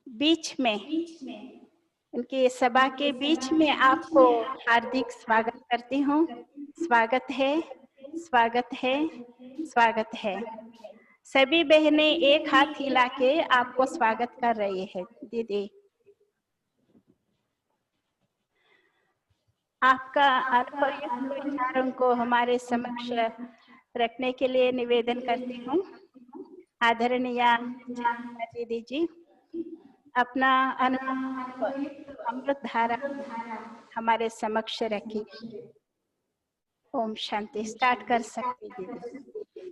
बीच में, उनकी सभा के बीच में आपको हार्दिक स्वागत करती हूँ। स्वागत है, स्वागत है, स्वागत है। सभी बहनें एक हाथ हिला के आपको स्वागत कर रही है। दीदी, आपका अनुभवयुक्त विचारों को हमारे समक्ष रखने के लिए निवेदन करती हूँ। आदरणीय दीदी जी, अपना अनुभव अमृत धारा हमारे समक्ष रखी। ओम शांति। स्टार्ट कर सकती दीदी।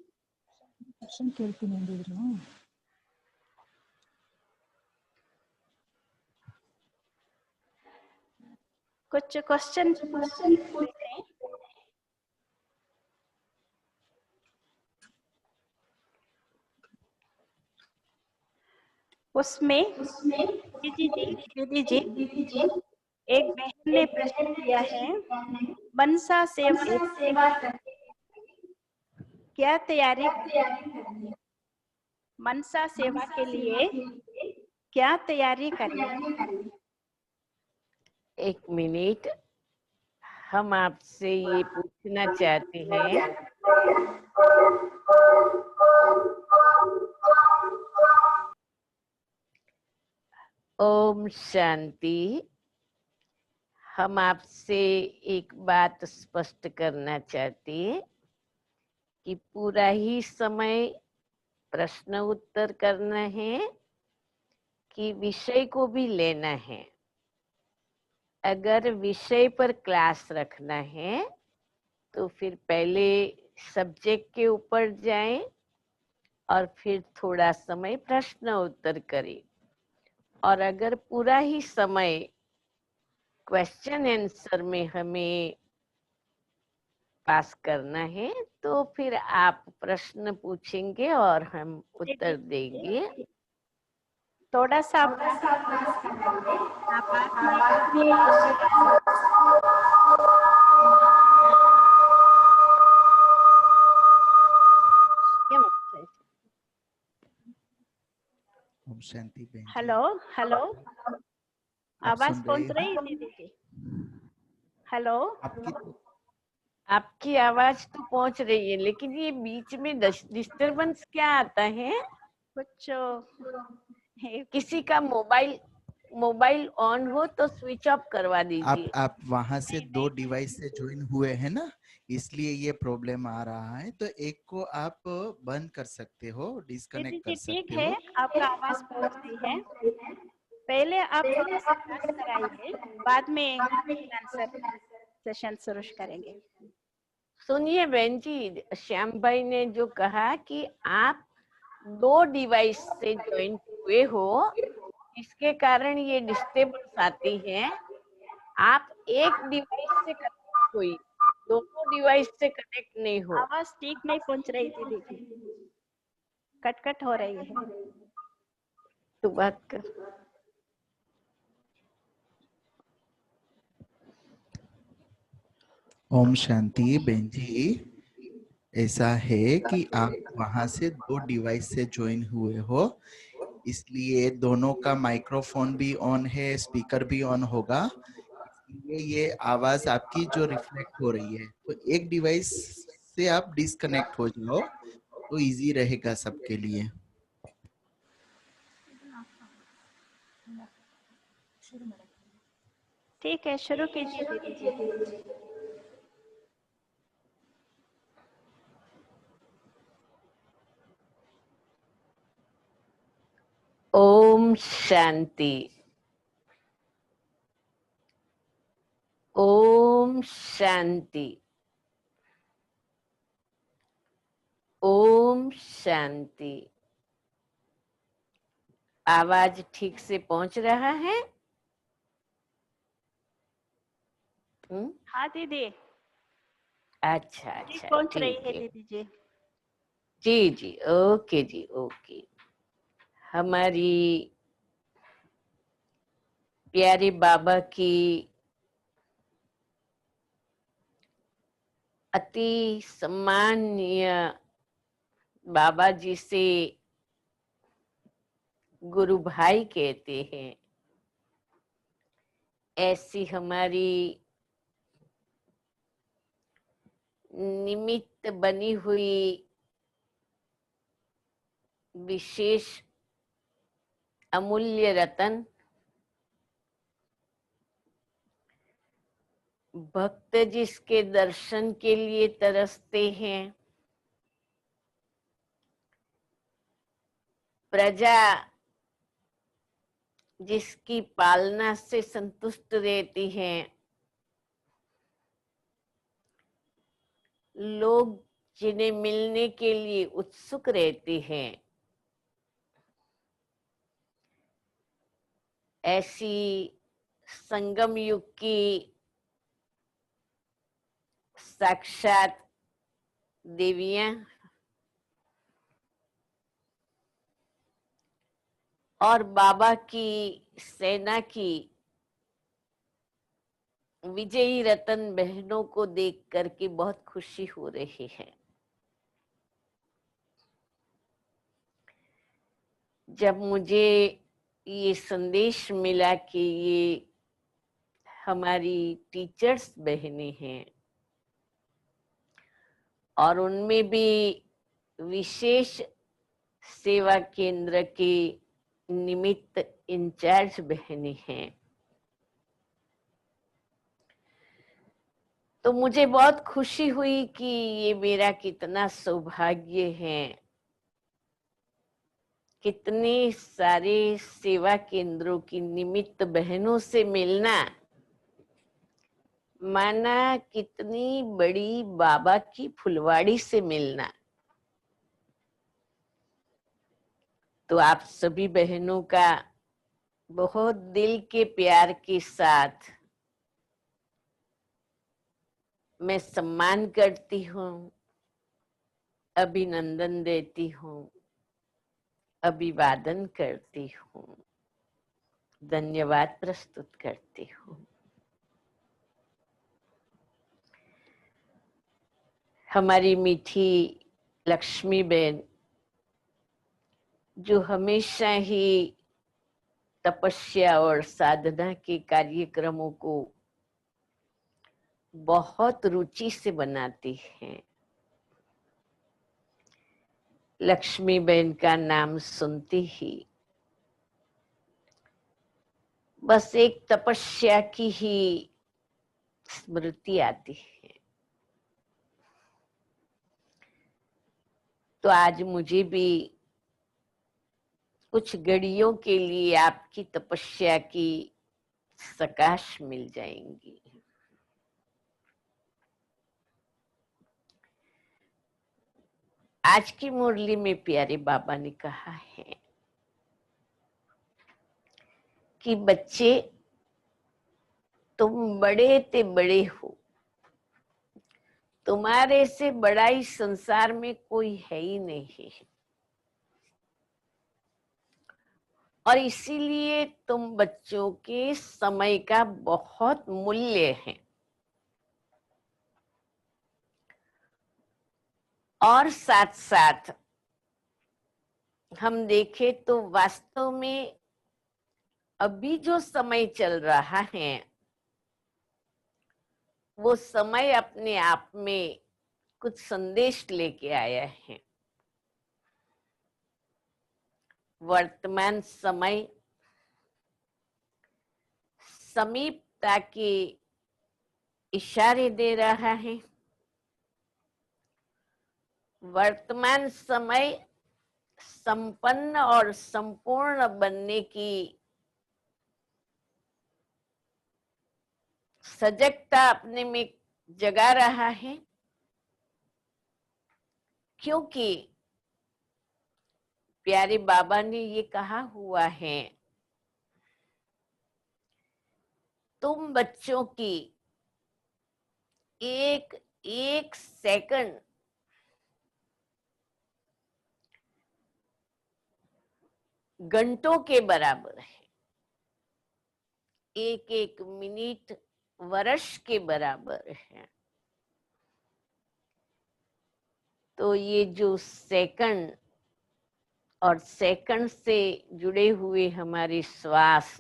कुछ क्वेश्चन उसमें दीदी जी एक बहन ने प्रश्न किया है, मनसा सेवा क्या तैयारी, मनसा सेवा के लिए क्या तैयारी करें? एक मिनट, हम आपसे ये पूछना चाहते हैं, ओम शांति। हम आपसे एक बात स्पष्ट करना चाहते हैं कि पूरा ही समय प्रश्न उत्तर करना है कि विषय को भी लेना है। अगर विषय पर क्लास रखना है तो फिर पहले सब्जेक्ट के ऊपर जाएं और फिर थोड़ा समय प्रश्न उत्तर करें। और अगर पूरा ही समय क्वेश्चन आंसर में हमें पास करना है तो फिर आप प्रश्न पूछेंगे और हम उत्तर देंगे। थोड़ा सा ओम शांति बहन। हेलो हेलो, आवाज पहुंच रही है दीदी जी? हेलो, आपकी आवाज तो पहुंच रही है, लेकिन ये बीच में डिस्टरबेंस क्या आता है? कुछ किसी का मोबाइल ऑन हो तो स्विच ऑफ करवा दीजिए। आप वहां से दो डिवाइस से ज्वाइन हुए हैं ना, इसलिए ये प्रॉब्लम आ रहा है। तो एक को आप बंद कर सकते हो, डिस्कनेक्ट कर ठीक सकते है, हो। आपका आवाज पहुंच रही है। पहले आप थोड़ा सा क्लास कराइए, बाद में आंसर सेशन शुरू करेंगे। सुनिए बहन जी, श्याम भाई ने जो कहा कि आप दो डिवाइस से ज्वाइन हुए हो, इसके कारण ये डिस्टर्बेंस आती है। आप एक डिवाइस से कनेक्ट हुई, दोनों डिवाइस से कनेक्ट नहीं हो। आवाज ठीक नहीं पहुंच रही थी दीदी, कट कट हो रही है। तो बात कर। ओम शांति बहन जी, ऐसा है कि आप वहां से दो डिवाइस से ज्वाइन हुए हो, इसलिए दोनों का माइक्रोफोन भी ऑन है, स्पीकर भी ऑन होगा, ये आवाज आपकी जो रिफ्लेक्ट हो रही है। तो एक डिवाइस से आप डिस्कनेक्ट हो जाओ तो इजी रहेगा सबके लिए। ठीक है, शुरू कीजिए दीदी जी। ओम शांति। ओम शांति। ओम शांति। आवाज ठीक से पहुंच रहा है? हाँ दीदी, अच्छा अच्छा, पहुंच रही ठीक है है। दीदी जी। जी जी, ओके जी, ओके। हमारी प्यारे बाबा की अति सम्माननीय बाबा जी से गुरु भाई कहते हैं। ऐसी हमारी निमित्त बनी हुई विशेष अमूल्य रतन भक्त जिसके दर्शन के लिए तरसते हैं, प्रजा जिसकी पालना से संतुष्ट रहती है, लोग जिन्हें मिलने के लिए उत्सुक रहते हैं, ऐसी संगम युग की साक्षात देवियां और बाबा की सेना की विजयी रतन बहनों को देख करके बहुत खुशी हो रही है। जब मुझे ये संदेश मिला कि ये हमारी टीचर्स बहनें हैं और उनमें भी विशेष सेवा केंद्र के निमित्त इंचार्ज बहनें हैं, तो मुझे बहुत खुशी हुई कि ये मेरा कितना सौभाग्य है, कितने सारे सेवा केंद्रों की निमित्त बहनों से मिलना माना कितनी बड़ी बाबा की फुलवाड़ी से मिलना। तो आप सभी बहनों का बहुत दिल के प्यार के साथ मैं सम्मान करती हूँ, अभिनंदन देती हूँ, अभिवादन करती हूँ, धन्यवाद प्रस्तुत करती हूँ। हमारी मीठी लक्ष्मी बहन जो हमेशा ही तपस्या और साधना के कार्यक्रमों को बहुत रुचि से बनाती हैं। लक्ष्मी बहन का नाम सुनते ही बस एक तपस्या की ही स्मृति आती है। तो आज मुझे भी कुछ घड़ियों के लिए आपकी तपस्या की सकाश मिल जाएंगी। आज की मुरली में प्यारे बाबा ने कहा है कि बच्चे तुम बड़े ते बड़े हो, तुम्हारे से बड़ा इस संसार में कोई है ही नहीं, और इसीलिए तुम बच्चों के समय का बहुत मूल्य है। और साथ साथ हम देखें तो वास्तव में अभी जो समय चल रहा है वो समय अपने आप में कुछ संदेश लेके आया है। वर्तमान समय समीपता के इशारे दे रहा है। वर्तमान समय संपन्न और संपूर्ण बनने की सजगता अपने में जगा रहा है, क्योंकि प्यारे बाबा ने ये कहा हुआ है, तुम बच्चों की एक एक सेकंड घंटों के बराबर है, एक एक मिनट वर्ष के बराबर है। तो ये जो सेकंड और सेकंड से जुड़े हुए हमारे श्वास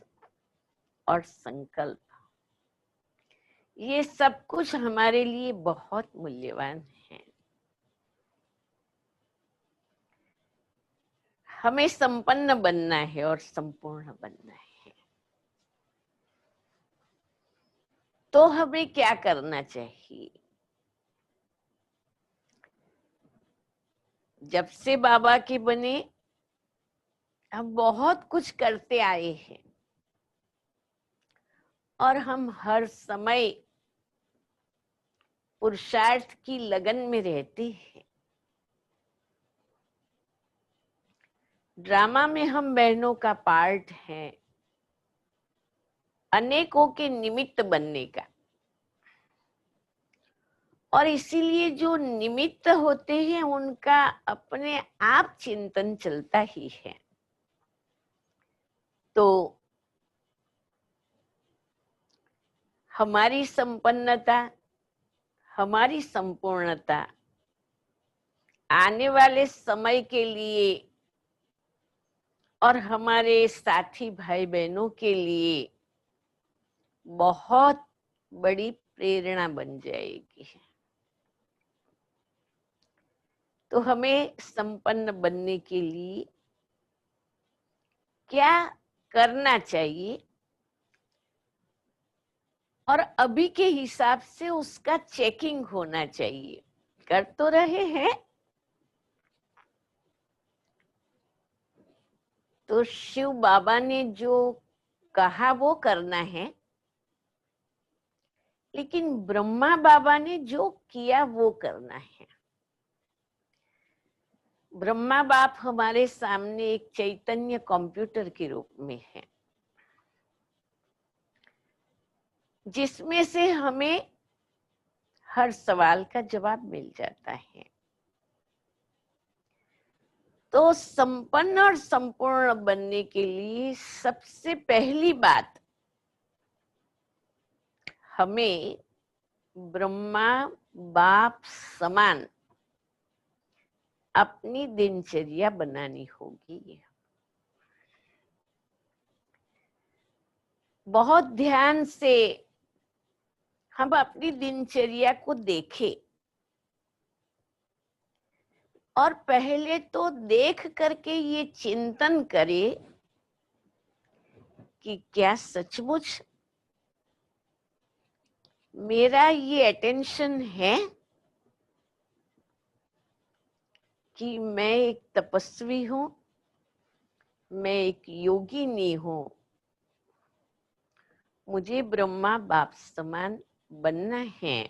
और संकल्प, ये सब कुछ हमारे लिए बहुत मूल्यवान है। हमें संपन्न बनना है और संपूर्ण बनना है। तो हमें क्या करना चाहिए? जब से बाबा के बने हम बहुत कुछ करते आए हैं और हम हर समय पुरुषार्थ की लगन में रहते हैं। ड्रामा में हम बहनों का पार्ट है अनेकों के निमित्त बनने का, और इसीलिए जो निमित्त होते हैं उनका अपने आप चिंतन चलता ही है। तो हमारी संपन्नता, हमारी संपूर्णता आने वाले समय के लिए और हमारे साथी भाई बहनों के लिए बहुत बड़ी प्रेरणा बन जाएगी। तो हमें संपन्न बनने के लिए क्या करना चाहिए और अभी के हिसाब से उसका चेकिंग होना चाहिए। कर तो रहे हैं, तो शिव बाबा ने जो कहा वो करना है, लेकिन ब्रह्मा बाबा ने जो किया वो करना है। ब्रह्मा बाप हमारे सामने एक चैतन्य कंप्यूटर के रूप में है, जिसमें से हमें हर सवाल का जवाब मिल जाता है। तो संपन्न और संपूर्ण बनने के लिए सबसे पहली बात, हमें ब्रह्मा बाप समान अपनी दिनचर्या बनानी होगी। बहुत ध्यान से हम अपनी दिनचर्या को देखें और पहले तो देख करके ये चिंतन करें कि क्या सचमुच मेरा ये अटेंशन है कि मैं एक तपस्वी हूं, मैं एक योगिनी हूं, मुझे ब्रह्मा बाप समान बनना है।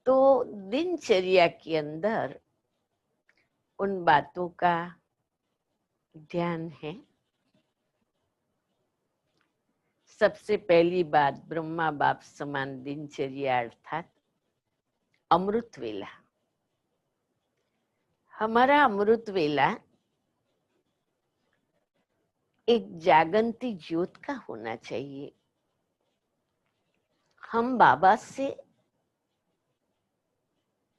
तो दिनचर्या के अंदर उन बातों का ध्यान है। सबसे पहली बात, ब्रह्मा बाप समान दिनचर्या अर्थात अमृत वेला। हमारा अमृत वेला एक जागंती ज्योत का होना चाहिए। हम बाबा से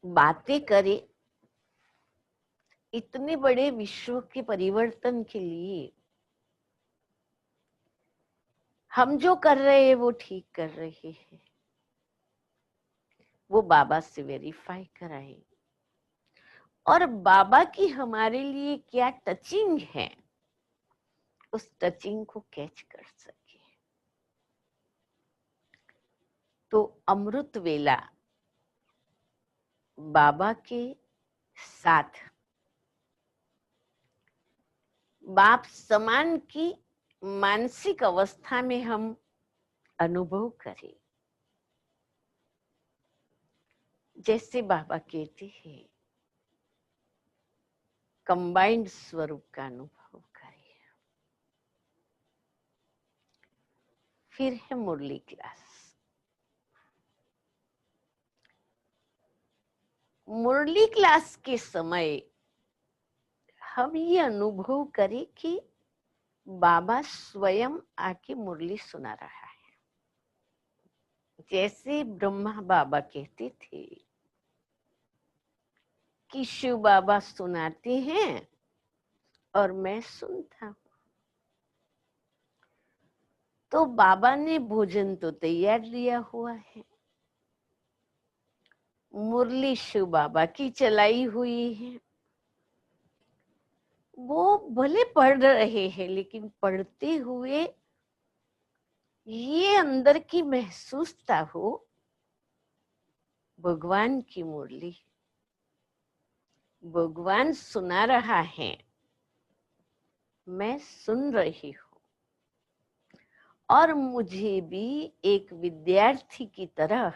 बातें करें इतने बड़े विश्व के परिवर्तन के लिए। हम जो कर रहे हैं वो ठीक कर रहे हैं, वो बाबा से वेरीफाई कराएं, और बाबा की हमारे लिए क्या टचिंग है उस टचिंग को कैच कर सके। तो अमृत वेला बाबा के साथ बाप समान की मानसिक अवस्था में हम अनुभव करें। जैसे बाबा कहते हैं, कंबाइंड स्वरूप का अनुभव करें। फिर है मुरली क्लास। मुरली क्लास के समय हम ये अनुभव करें कि बाबा स्वयं आके मुरली सुना रहा है। जैसे ब्रह्मा बाबा कहते थे कि शिव बाबा सुनाते हैं और मैं सुनता हूँ। तो बाबा ने भोजन तो तैयार दिया हुआ है, मुरली शिव बाबा की चलाई हुई है, वो भले पढ़ रहे हैं लेकिन पढ़ते हुए ये अंदर की महसूसता हो भगवान की मुरली, भगवान सुना रहा है, मैं सुन रही हूँ और मुझे भी एक विद्यार्थी की तरह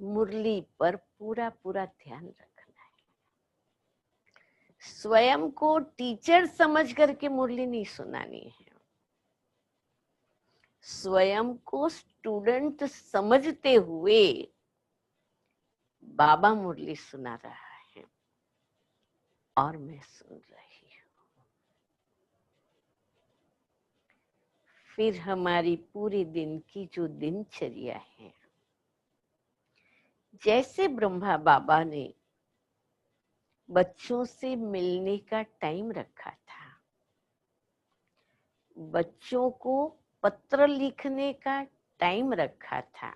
मुरली पर पूरा पूरा ध्यान रखना है। स्वयं को टीचर समझ करके मुरली नहीं सुनानी है, स्वयं को स्टूडेंट समझते हुए बाबा मुरली सुना रहा है और मैं सुन रही हूँ। फिर हमारी पूरे दिन की जो दिनचर्या है, जैसे ब्रह्मा बाबा ने बच्चों से मिलने का टाइम रखा था, बच्चों को पत्र लिखने का टाइम रखा था,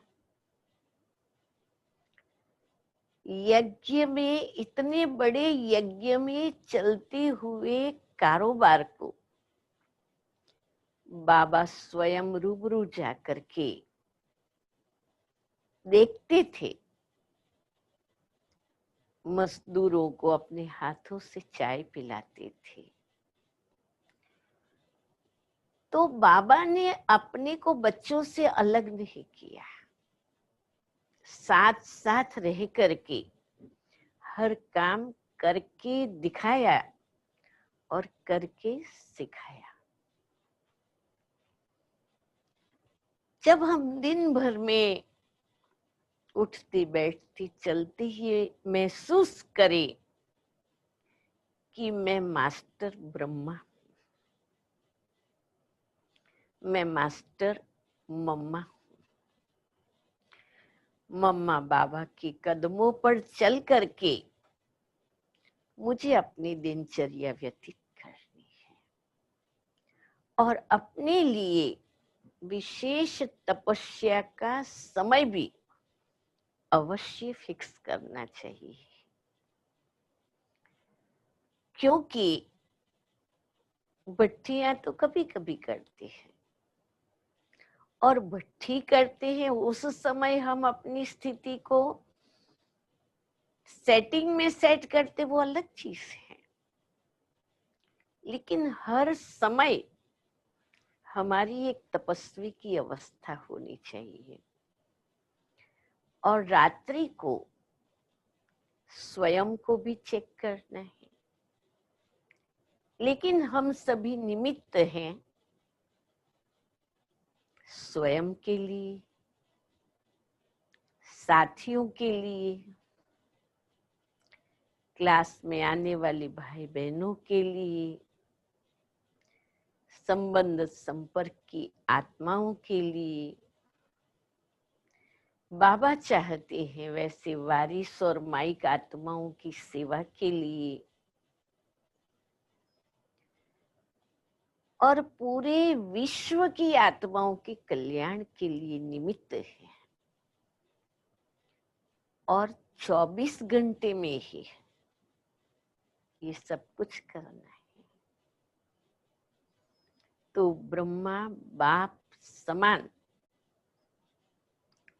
यज्ञ में, इतने बड़े यज्ञ में चलते हुए कारोबार को बाबा स्वयं रूबरू जा करके देखते थे, मजदूरों को अपने हाथों से चाय पिलाते थे। तो बाबा ने अपने को बच्चों से अलग नहीं किया, साथ साथ रह करके हर काम करके दिखाया और करके सिखाया। जब हम दिन भर में उठते बैठते चलते ही महसूस करें कि मैं मास्टर ब्रह्मा, मैं मास्टर मम्मा, मम्मा बाबा के कदमों पर चल करके मुझे अपनी दिनचर्या व्यतीत करनी है और अपने लिए विशेष तपस्या का समय भी अवश्य फिक्स करना चाहिए, क्योंकि भट्टियां तो कभी कभी करते हैं और भट्टी करते हैं उस समय हम अपनी स्थिति को सेटिंग में सेट करते, वो अलग चीज है। लेकिन हर समय हमारी एक तपस्वी की अवस्था होनी चाहिए और रात्रि को स्वयं को भी चेक करना है। लेकिन हम सभी निमित्त हैं स्वयं के लिए, साथियों के लिए, क्लास में आने वाले भाई बहनों के लिए, संबंध संपर्क की आत्माओं के लिए। बाबा चाहते हैं वैसे वारिस और माइक आत्माओं की सेवा के लिए और पूरे विश्व की आत्माओं के कल्याण के लिए निमित्त है और 24 घंटे में ही ये सब कुछ करना है। तो ब्रह्मा बाप समान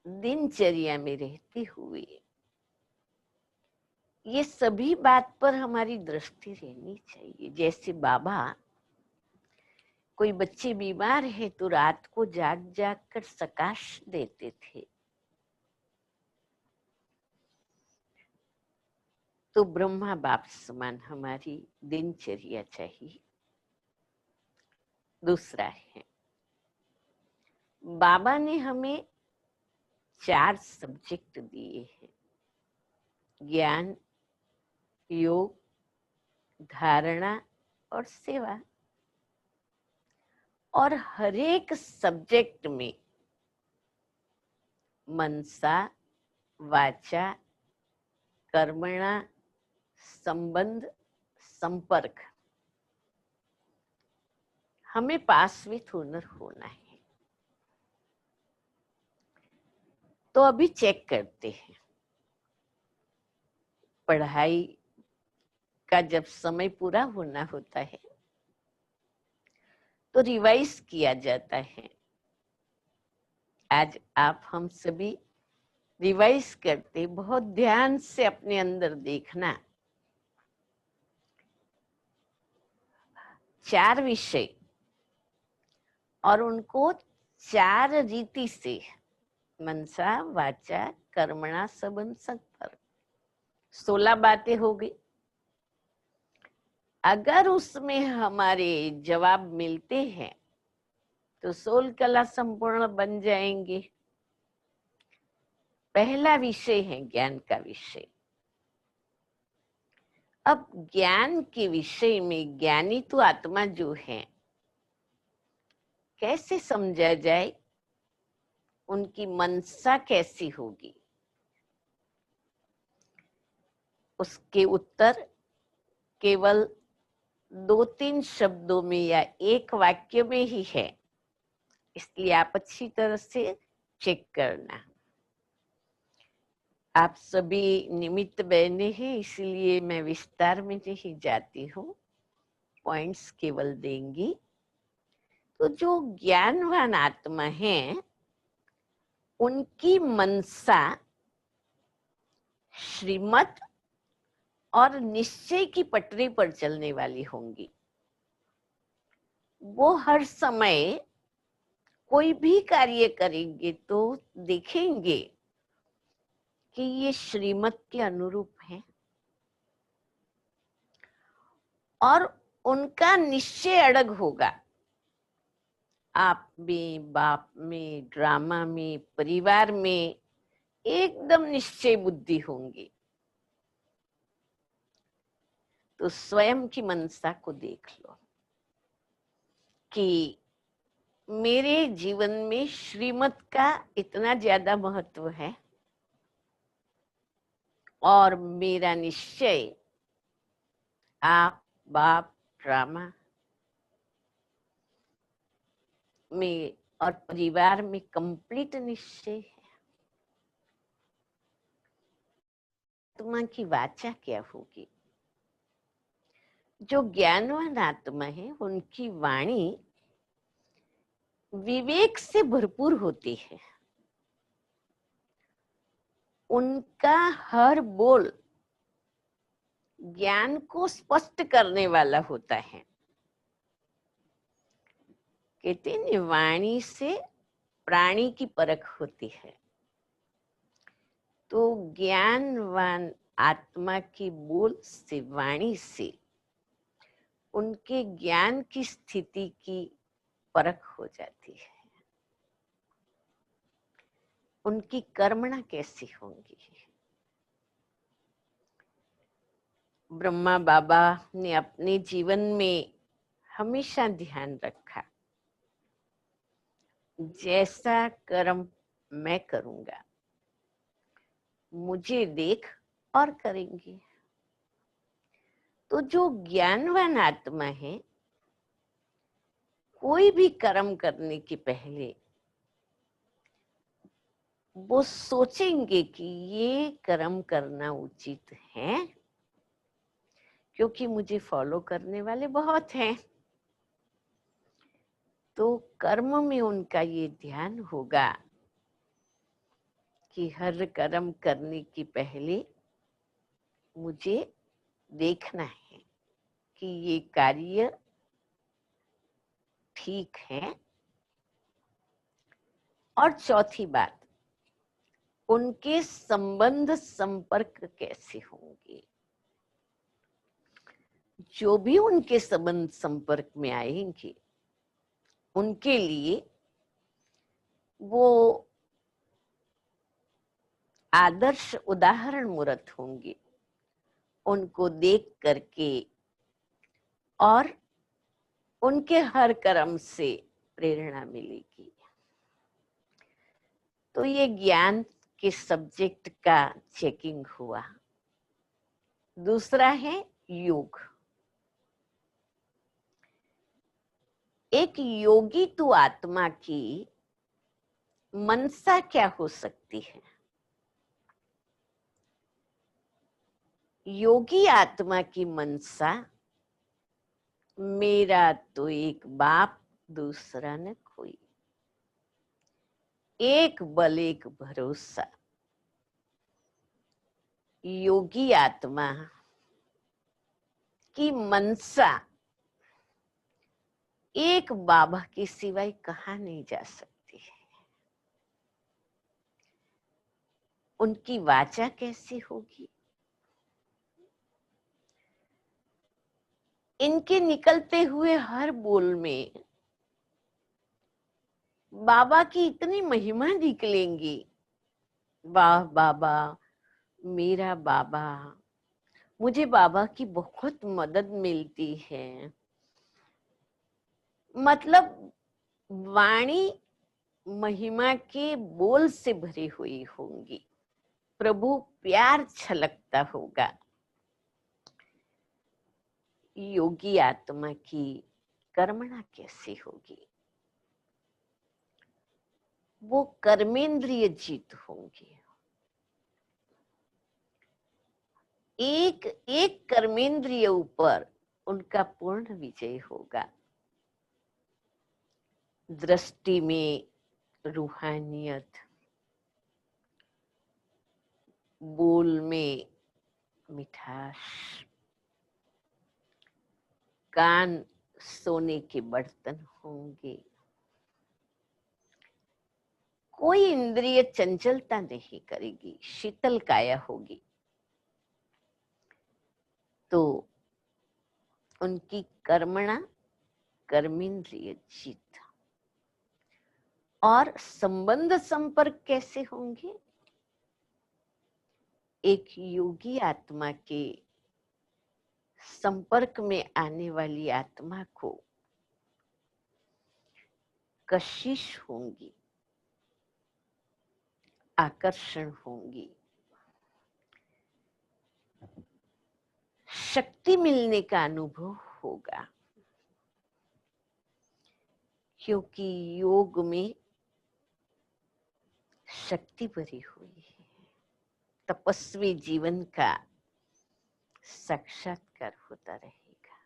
दिनचर्या में रहते हुए ये सभी बात पर हमारी दृष्टि रहनी चाहिए। जैसे बाबा, कोई बच्चे बीमार है तो रात को जाग जाग कर सकाश देते थे, तो ब्रह्मा बाप समान हमारी दिनचर्या चाहिए। दूसरा है, बाबा ने हमें 4 सब्जेक्ट दिए हैं, ज्ञान, योग, धारणा और सेवा। और हर एक सब्जेक्ट में मनसा, वाचा, कर्मणा संबंध संपर्क हमें पास विथ ओनर होना है। तो अभी चेक करते हैं। पढ़ाई का जब समय पूरा होना होता है तो रिवाइज किया जाता है। आज आप हम सभी रिवाइज करते, बहुत ध्यान से अपने अंदर देखना। 4 विषय और उनको 4 रीति से मनसा वाचा कर्मणा संबंध संपर्क 16 बातें हो गई। अगर उसमें हमारे जवाब मिलते हैं तो 16 कला संपूर्ण बन जाएंगे। पहला विषय है ज्ञान का विषय। अब ज्ञान के विषय में ज्ञानी तो आत्मा जो है, कैसे समझा जाए, उनकी मनसा कैसी होगी, उसके उत्तर केवल 2-3 शब्दों में या एक वाक्य में ही है। इसलिए आप अच्छी तरह से चेक करना। आप सभी निमित्त बने हैं, इसलिए मैं विस्तार में नहीं जाती हूँ, पॉइंट्स केवल देंगी। तो जो ज्ञानवान आत्मा है उनकी मनसा श्रीमत और निश्चय की पटरी पर चलने वाली होंगी। वो हर समय कोई भी कार्य करेंगे तो देखेंगे कि ये श्रीमत के अनुरूप है और उनका निश्चय अड़ग होगा। आप में, बाप में, ड्रामा में, परिवार में एकदम निश्चय बुद्धि होंगी। तो स्वयं की मनसा को देख लो कि मेरे जीवन में श्रीमत का इतना ज्यादा महत्व है और मेरा निश्चय आप, बाप, ड्रामा में और परिवार में कंप्लीट निश्चय है। आत्मा की वाचा क्या होगी? जो ज्ञानवान आत्मा है उनकी वाणी विवेक से भरपूर होती है। उनका हर बोल ज्ञान को स्पष्ट करने वाला होता है। कहते हैं वाणी से प्राणी की परख होती है। तो ज्ञानवान आत्मा की बोल से, वाणी से उनके ज्ञान की स्थिति की परख हो जाती है। उनकी कर्मणा कैसी होंगी? ब्रह्मा बाबा ने अपने जीवन में हमेशा ध्यान रखा, जैसा कर्म मैं करूंगा मुझे देख और करेंगे। तो जो ज्ञानवान आत्मा है कोई भी कर्म करने के पहले वो सोचेंगे कि ये कर्म करना उचित है, क्योंकि मुझे फॉलो करने वाले बहुत हैं। तो कर्म में उनका ये ध्यान होगा कि हर कर्म करने के पहले मुझे देखना है कि ये कार्य ठीक है। और चौथी बात, उनके संबंध संपर्क कैसे होंगे? जो भी उनके संबंध संपर्क में आएंगे उनके लिए वो आदर्श उदाहरण मूर्त होंगे। उनको देख करके और उनके हर कर्म से प्रेरणा मिलेगी। तो ये ज्ञान के सब्जेक्ट का चेकिंग हुआ। दूसरा है योग। एक योगी तु आत्मा की मनसा क्या हो सकती है? योगी आत्मा की मनसा, मेरा तो एक बाप दूसरा न कोई, एक बल एक भरोसा। योगी आत्मा की मनसा एक बाबा के सिवाय कहा नहीं जा सकती है। उनकी वाचा कैसी होगी? इनके निकलते हुए हर बोल में बाबा की इतनी महिमा निकलेंगी। वाह बाबा, मेरा बाबा, मुझे बाबा की बहुत मदद मिलती है। मतलब वाणी महिमा के बोल से भरी हुई होंगी। प्रभु प्यार छलकता होगा। योगी आत्मा की कर्मणा कैसी होगी? वो कर्मेंद्रिय जीत होंगी। एक एक कर्मेंद्रिय ऊपर उनका पूर्ण विजय होगा। दृष्टि में रूहानियत, बोल में मिठास, कान सोने के बर्तन होंगे। कोई इंद्रिय चंचलता नहीं करेगी, शीतल काया होगी। तो उनकी कर्मणा कर्मेंद्रिय जीत। और संबंध संपर्क कैसे होंगे? एक योगी आत्मा के संपर्क में आने वाली आत्मा को कशिश होंगी, आकर्षण होंगी, शक्ति मिलने का अनुभव होगा। क्योंकि योग में शक्ति भरी हुई है। तपस्वी जीवन का साक्षात्कार होता रहेगा।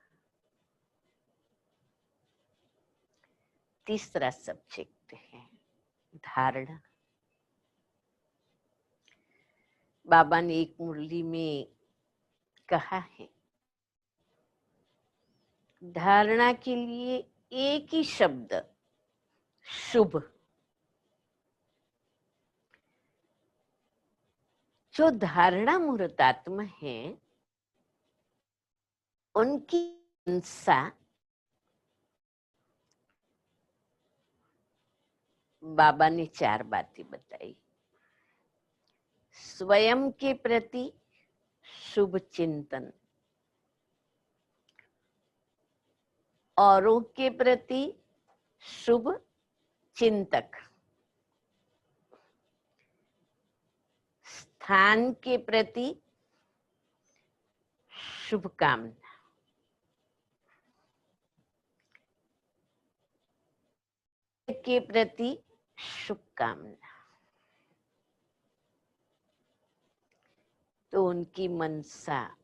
तीसरा सब्जेक्ट है धारणा। बाबा ने एक मुरली में कहा है, धारणा के लिए एक ही शब्द, शुभ। जो धारणा मूर्तात्मा है, उनकी मनसा बाबा ने 4 बातें बताई। स्वयं के प्रति शुभ चिंतन, औरों के प्रति शुभ चिंतक, स्थान के प्रति शुभकामना, के प्रति शुभकामना। तो उनकी मनसा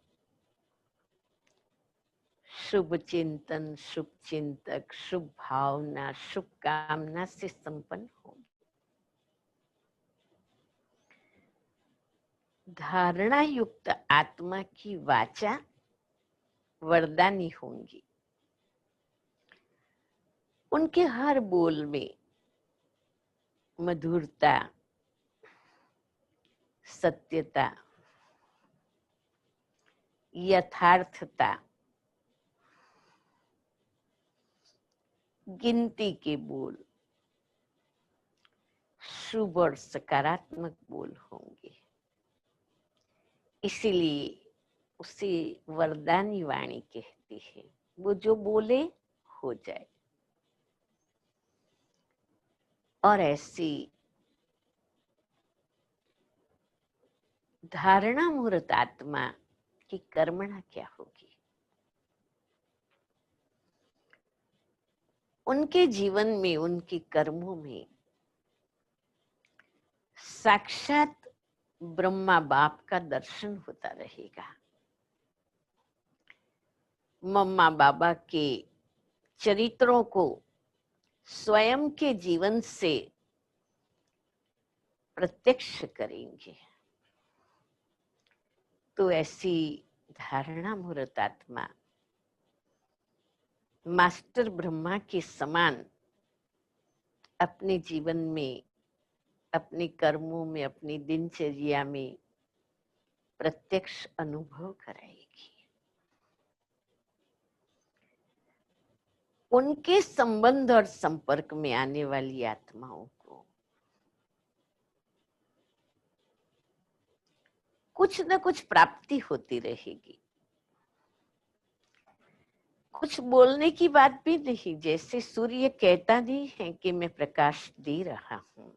शुभ चिंतन, शुभ चिंतक, शुभ भावना, शुभ कामना से संपन्न होगी। धारणा युक्त आत्मा की वाचा वरदानी होंगी। उनके हर बोल में मधुरता, सत्यता, यथार्थता, गिनती के बोल, शुभ और सकारात्मक बोल होंगे। इसीलिए उसे वरदानी वाणी कहती है। वो जो बोले हो जाए। और ऐसी धारणा मूर्त आत्मा कि कर्मणा क्या होगी। उनके जीवन में, उनके कर्मों में साक्षात ब्रह्मा बाप का दर्शन होता रहेगा। मम्मा बाबा के चरित्रों को स्वयं के जीवन से प्रत्यक्ष करेंगे। तो ऐसी धारणा मुहूर्तात्मा मास्टर ब्रह्मा के समान अपने जीवन में, अपने कर्मों में, अपनी दिनचर्या में प्रत्यक्ष अनुभव कराएगी। उनके संबंध और संपर्क में आने वाली आत्माओं को कुछ न कुछ प्राप्ति होती रहेगी। कुछ बोलने की बात भी नहीं, जैसे सूर्य कहता नहीं है कि मैं प्रकाश दे रहा हूं।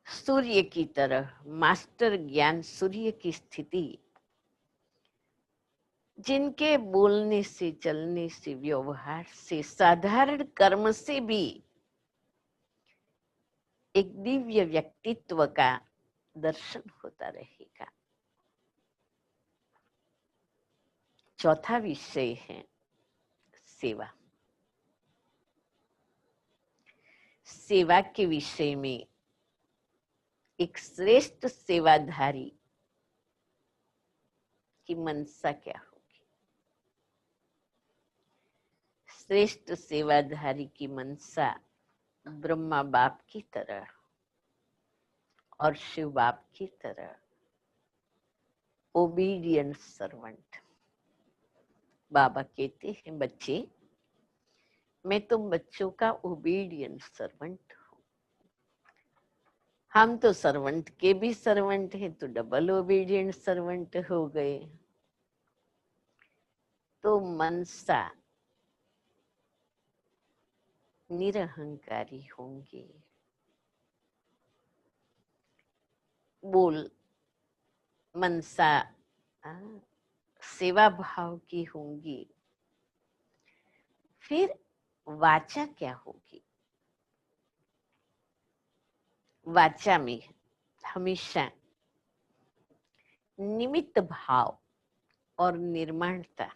सूर्य की तरह मास्टर ज्ञान सूर्य की स्थिति, जिनके बोलने से, चलने से, व्यवहार से, साधारण कर्म से भी एक दिव्य व्यक्तित्व का दर्शन होता रहेगा। चौथा विषय है सेवा। सेवा के विषय में एक श्रेष्ठ सेवाधारी की मनसा क्या होगी। श्रेष्ठ सेवाधारी की मनसा ब्रह्मा बाप की तरह और शिव बाप की तरह ओबीडियंट सर्वेंट। बाबा कहते हैं, बच्चे, मैं तुम बच्चों का ओबीडियंट सर्वेंट हूं। हम तो सर्वेंट के भी सर्वेंट हैं, तो डबल ओबीडियंट सर्वेंट हो गए। तो मनसा निरहंकारी होंगे। बोल मनसा सेवा भाव की होंगी। फिर वाचा क्या होगी। वाचा में हमेशा निमित्त भाव और निर्माणता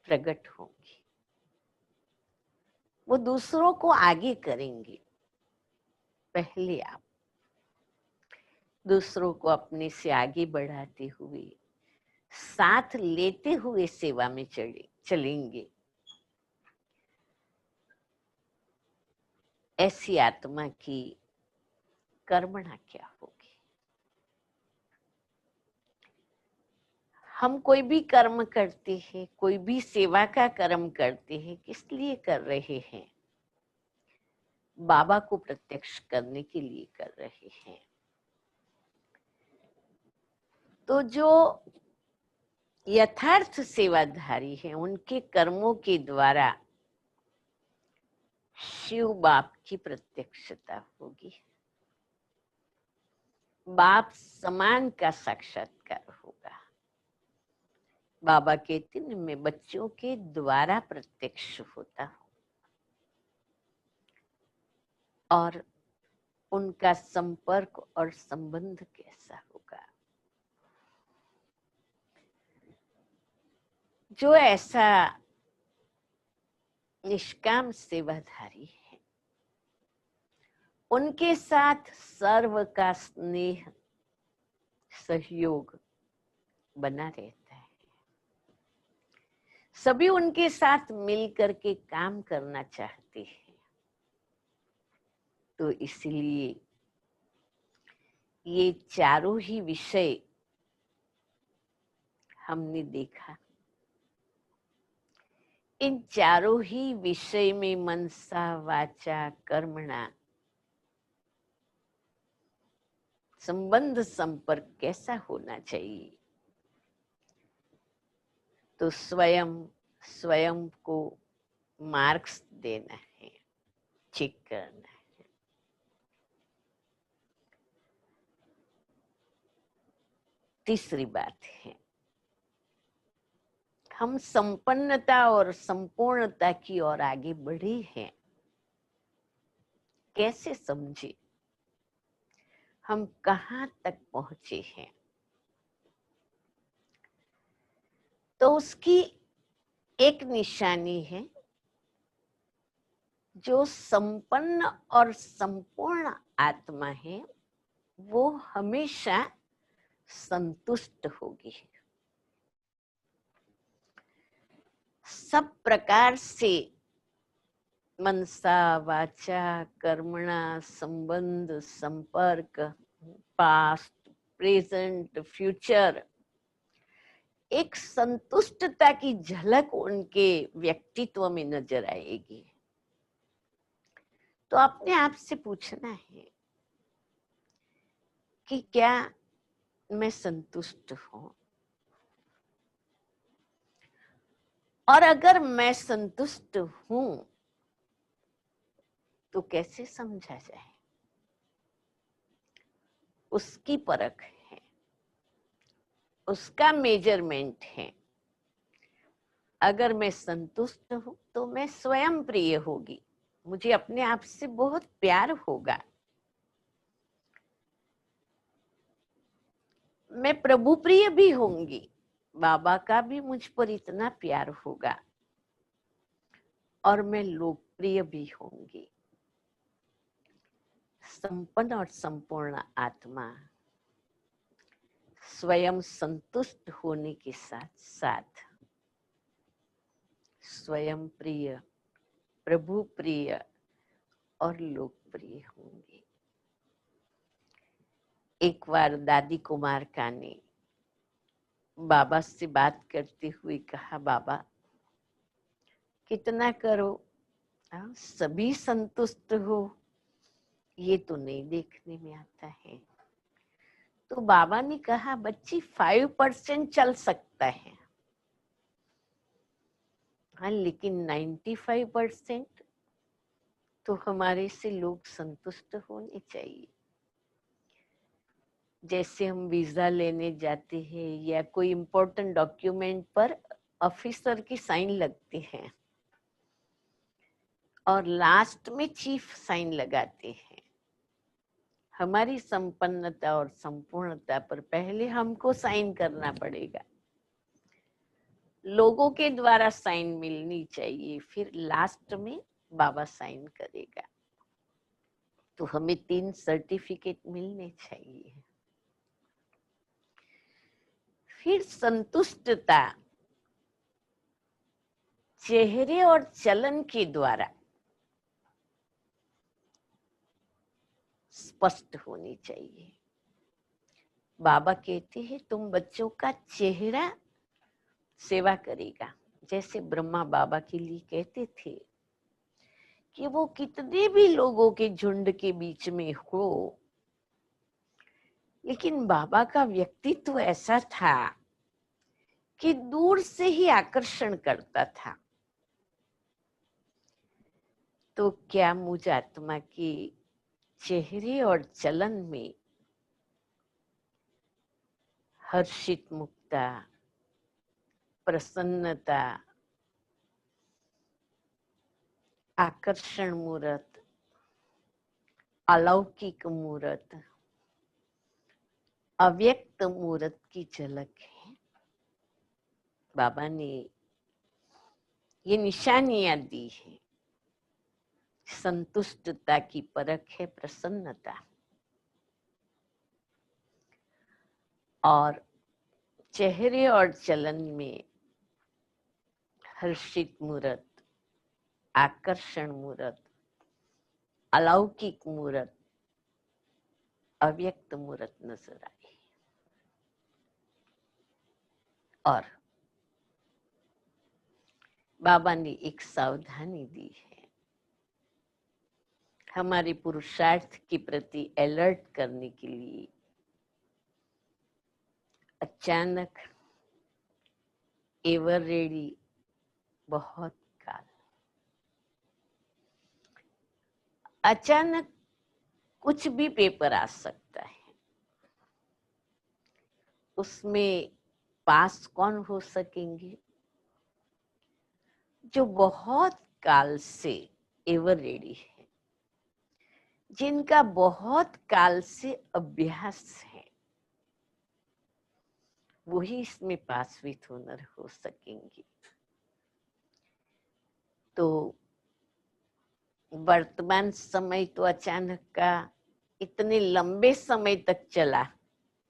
प्रकट होंगी। वो दूसरों को आगे करेंगे। पहले आप दूसरों को अपने से आगे बढ़ाते हुए, साथ लेते हुए सेवा में चलेंगे। ऐसी आत्मा की कर्मणा क्या होगी। हम कोई भी कर्म करते हैं, कोई भी सेवा का कर्म करते हैं, किस लिए कर रहे हैं? बाबा को प्रत्यक्ष करने के लिए कर रहे हैं। तो जो यथार्थ सेवाधारी हैं, उनके कर्मों के द्वारा शिव बाप की प्रत्यक्षता होगी। बाप समान का साक्षात्कार होगा। बाबा कहते हैं, मैं बच्चों के द्वारा प्रत्यक्ष होता हूं। और उनका संपर्क और संबंध कैसा होगा। जो ऐसा निष्काम सेवाधारी है, उनके साथ सर्व का स्नेह, सहयोग बना रहता है। सभी उनके साथ मिल करके काम करना चाहते हैं। तो इसलिए ये चारों ही विषय हमने देखा। इन चारों ही विषय में मनसा, वाचा, कर्मणा संबंध, संपर्क कैसा होना चाहिए। तो स्वयं को मार्क्स देना है, चेक करना है। तीसरी बात है, हम संपन्नता और संपूर्णता की ओर आगे बढ़े हैं। कैसे समझे, हम कहाँ तक पहुंचे हैं? तो उसकी एक निशानी है, जो संपन्न और संपूर्ण आत्मा है वो हमेशा संतुष्ट होगी। सब प्रकार से मनसा वाचा कर्मणा संबंध संपर्क, पास्ट प्रेजेंट फ्यूचर, एक संतुष्टता की झलक उनके व्यक्तित्व में नजर आएगी। तो अपने आप से पूछना है कि क्या मैं संतुष्ट हूं, और अगर मैं संतुष्ट हूं तो कैसे समझा जाए? उसकी परख है, उसका मेजरमेंट है। अगर मैं संतुष्ट हूं तो मैं स्वयं प्रिय होगी, मुझे अपने आप से बहुत प्यार होगा, मैं प्रभु प्रिय भी होंगी, बाबा का भी मुझ पर इतना प्यार होगा, और मैं लोकप्रिय भी होंगी। संपन्न और संपूर्ण आत्मा स्वयं संतुष्ट होने के साथ साथ स्वयं प्रिय, प्रभु प्रिय और लोकप्रिय होंगे। एक बार दादी कुमारका ने बाबा से बात करते हुए कहा, बाबा कितना करो सभी संतुष्ट हो, ये तो नहीं देखने में आता है। तो बाबा ने कहा, बच्ची 5% चल सकता है, हाँ, लेकिन 95% तो हमारे से लोग संतुष्ट होने चाहिए। जैसे हम वीजा लेने जाते हैं या कोई इम्पोर्टेंट डॉक्यूमेंट पर ऑफिसर की साइन लगती है और लास्ट में चीफ साइन लगाते हैं। हमारी संपन्नता और संपूर्णता पर पहले हमको साइन करना पड़ेगा, लोगों के द्वारा साइन मिलनी चाहिए, फिर लास्ट में बाबा साइन करेगा। तो हमें 3 सर्टिफिकेट मिलने चाहिए। फिर संतुष्टता चेहरे और चलन के द्वारा स्पष्ट होनी चाहिए। बाबा कहते हैं, तुम बच्चों का चेहरा सेवा करेगा। जैसे ब्रह्मा बाबा के लिए कहते थे कि वो कितने भी लोगों के झुंड के बीच में हो, लेकिन बाबा का व्यक्तित्व ऐसा था कि दूर से ही आकर्षण करता था। तो क्या मुझ आत्मा के चेहरे और चलन में हर्षित मुक्ता, प्रसन्नता, आकर्षण मूर्त, अलौकिक मूर्त, अव्यक्त मूर्त की झलक है? बाबा ने ये निशानियां दी है। संतुष्टता की परख है प्रसन्नता, और चेहरे और चलन में हर्षित मूर्त, आकर्षण मूर्त, अलौकिक मूर्त, अव्यक्त मूर्त नजर आई। और बाबा ने एक सावधानी दी है, हमारे पुरुषार्थ के प्रति अलर्ट करने के लिए। अचानक, एवर रेडी, बहुत काल। अचानक कुछ भी पेपर आ सकता है, उसमें पास कौन हो सकेंगे? जो बहुत काल से एवर रेडी है, जिनका बहुत काल से अभ्यास है, वही इसमें पास विथ ऑनर हो सकेंगे। तो वर्तमान समय तो अचानक का इतने लंबे समय तक चला,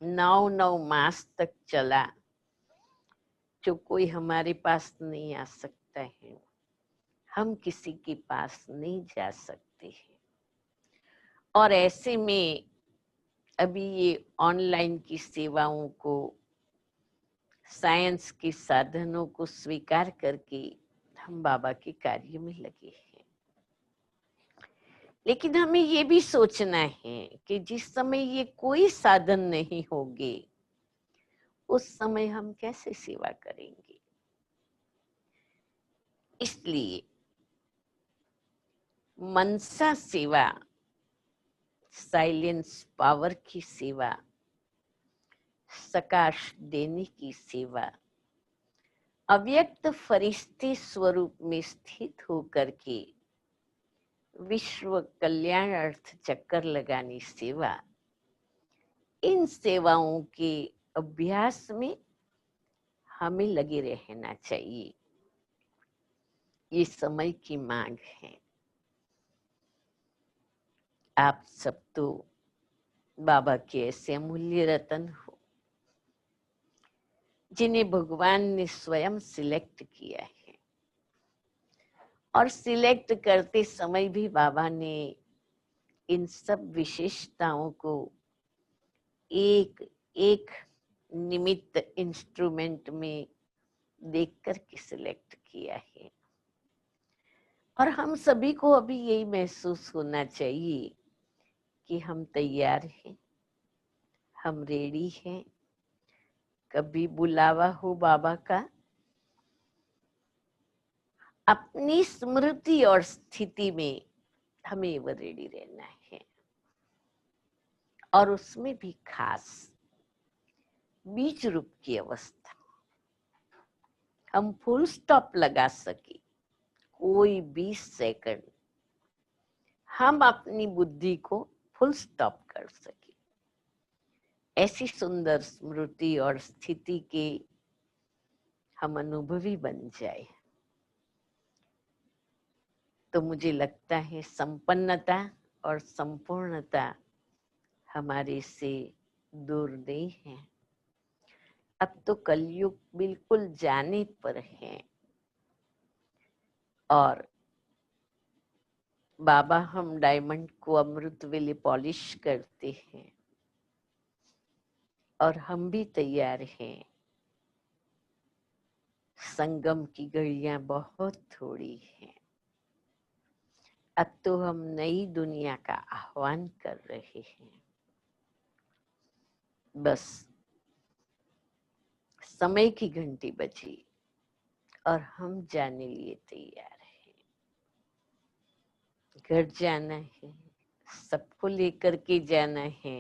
9 मास तक चला, जो कोई हमारे पास नहीं आ सकता है, हम किसी के पास नहीं जा सकते हैं। और ऐसे में अभी ये ऑनलाइन की सेवाओं को, साइंस के साधनों को स्वीकार करके हम बाबा के कार्य में लगे हैं। लेकिन हमें ये भी सोचना है कि जिस समय ये कोई साधन नहीं होंगे, उस समय हम कैसे सेवा करेंगे। इसलिए मनसा सेवा, साइलेंस पावर की सेवा, सकाश देने की सेवा, अव्यक्त फरिश्ते स्वरूप में स्थित होकर के विश्व कल्याण अर्थ चक्कर लगानी सेवा, इन सेवाओं के अभ्यास में हमें लगे रहना चाहिए। ये समय की मांग है। आप सब तो बाबा के ऐसे अमूल्य रतन हो जिन्हें भगवान ने स्वयं सिलेक्ट किया है, और सिलेक्ट करते समय भी बाबा ने इन सब विशेषताओं को एक एक निमित्त इंस्ट्रूमेंट में देख कर के सिलेक्ट किया है। और हम सभी को अभी यही महसूस होना चाहिए कि हम तैयार हैं, हम रेडी हैं। कभी बुलावा हो बाबा का, अपनी स्मृति और स्थिति में हमें वो रेडी रहना है। और उसमें भी खास बीज रूप की अवस्था, हम फुल स्टॉप लगा सके, कोई 20 सेकंड हम अपनी बुद्धि को फुल स्टॉप कर सके, ऐसी सुंदर स्मृति और स्थिति के हम अनुभवी बन जाए, तो मुझे लगता है संपन्नता और संपूर्णता हमारे से दूर नहीं है। अब तो कलयुग बिल्कुल जाने पर है, और बाबा हम डायमंड को अमृत वेले पॉलिश करते हैं, और हम भी तैयार हैं। संगम की घड़ियां बहुत थोड़ी हैं। अब तो हम नई दुनिया का आह्वान कर रहे हैं। बस समय की घंटी बजी और हम जाने लिए तैयार हैं। घर जाना है, सबको लेकर के जाना है।